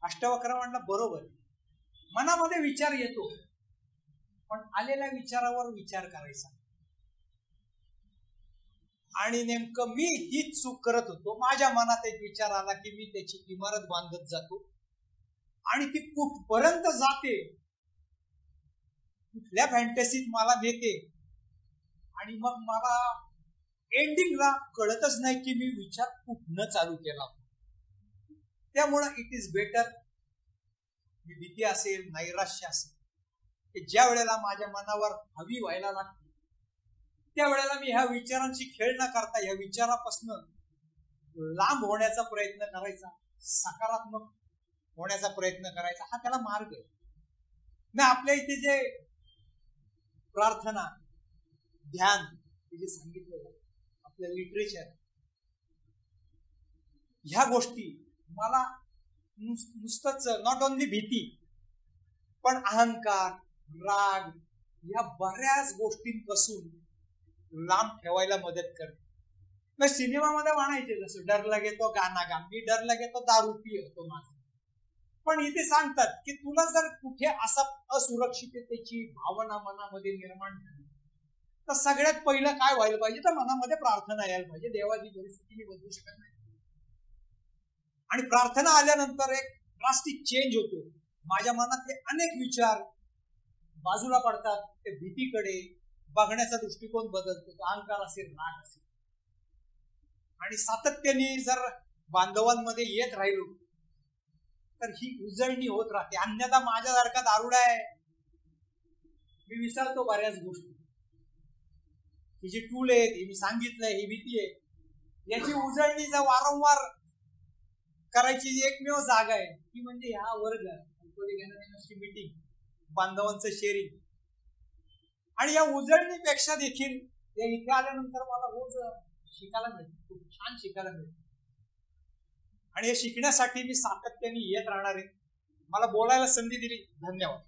अष्टवक्र म्हणला बरोबर, मनामध्ये विचार येतो पण आलेल्या विचारावर विचार करायचा. आणि नेमकं मी हीच चूक करत होतो. माझ्या मनात एक विचार आला की मी त्याची इमारत बांधत जातो आणि ती कुठपर्यंत जाते, कुठल्या फॅन्टसीत मला नेते आणि मग मला एंडिंगला कळतच नाही की मी विचार कुठनं चालू केला. त्यामुळं इट इज बेटर, भीती असेल, नैराश्य असेल, की ज्या वेळेला माझ्या मनावर हवी व्हायला लागते त्यावेळेला मी ह्या विचारांची खेळ न करता ह्या विचारापासून लांब होण्याचा प्रयत्न करायचा, सकारात्मक होण्याचा प्रयत्न करायचा, हा त्याला मार्ग आहे. मी आपल्या इथे जे प्रार्थना, ध्यान जे सांगितलं, आपलं लिटरेचर, ह्या गोष्टी मला नुसतंच नॉट ओनली भीती पण अहंकार, राग या बऱ्याच गोष्टींपासून लांब ठेवायला मदत करते. मग सिनेमामध्ये म्हणायचे जसं डर लगे तो गाना गा, मी डर लगे तो दारू पितो माझं. पण इथे सांगतात की तुला जर कुठे असा असुरक्षिततेची भावना मनामध्ये निर्माण झाली तर सगळ्यात पहिलं काय व्हायला पाहिजे, तर मनामध्ये प्रार्थना यायला पाहिजे. देवाची परिस्थिती मी बदलू शकत नाही आणि प्रार्थना आल्यानंतर एक ड्रास्टिक चेंज होतो. माझ्या मनातले अनेक विचार बाजूला पडतात, ते भीतीकडे बघण्याचा दृष्टिकोन बदलतो, अहंकार असेल, राग असेल. आणि सातत्याने जर बांधवांमध्ये येत राहिलो तर ही उजळणी होत राहते. अन्यथा माझ्यासारखा दारुडा आहे, मी विसरतो बऱ्याच गोष्टी. ही जी टूल आहेत, ही मी सांगितलंय, ही भीती आहे, याची उजळणी जर वारंवार करायची एकमेव जागा आहे ती म्हणजे ह्या वर्ग मीटिंग, बांधवांचं शेअरिंग. आणि या उजळणीपेक्षा देखील या इथे आल्यानंतर मला रोज शिकायला मिळतं, खूप छान शिकायला मिळतं. आणि हे शिकण्यासाठी मी सातत्याने येत राहणार आहे. मला बोलायला संधी दिली, धन्यवाद.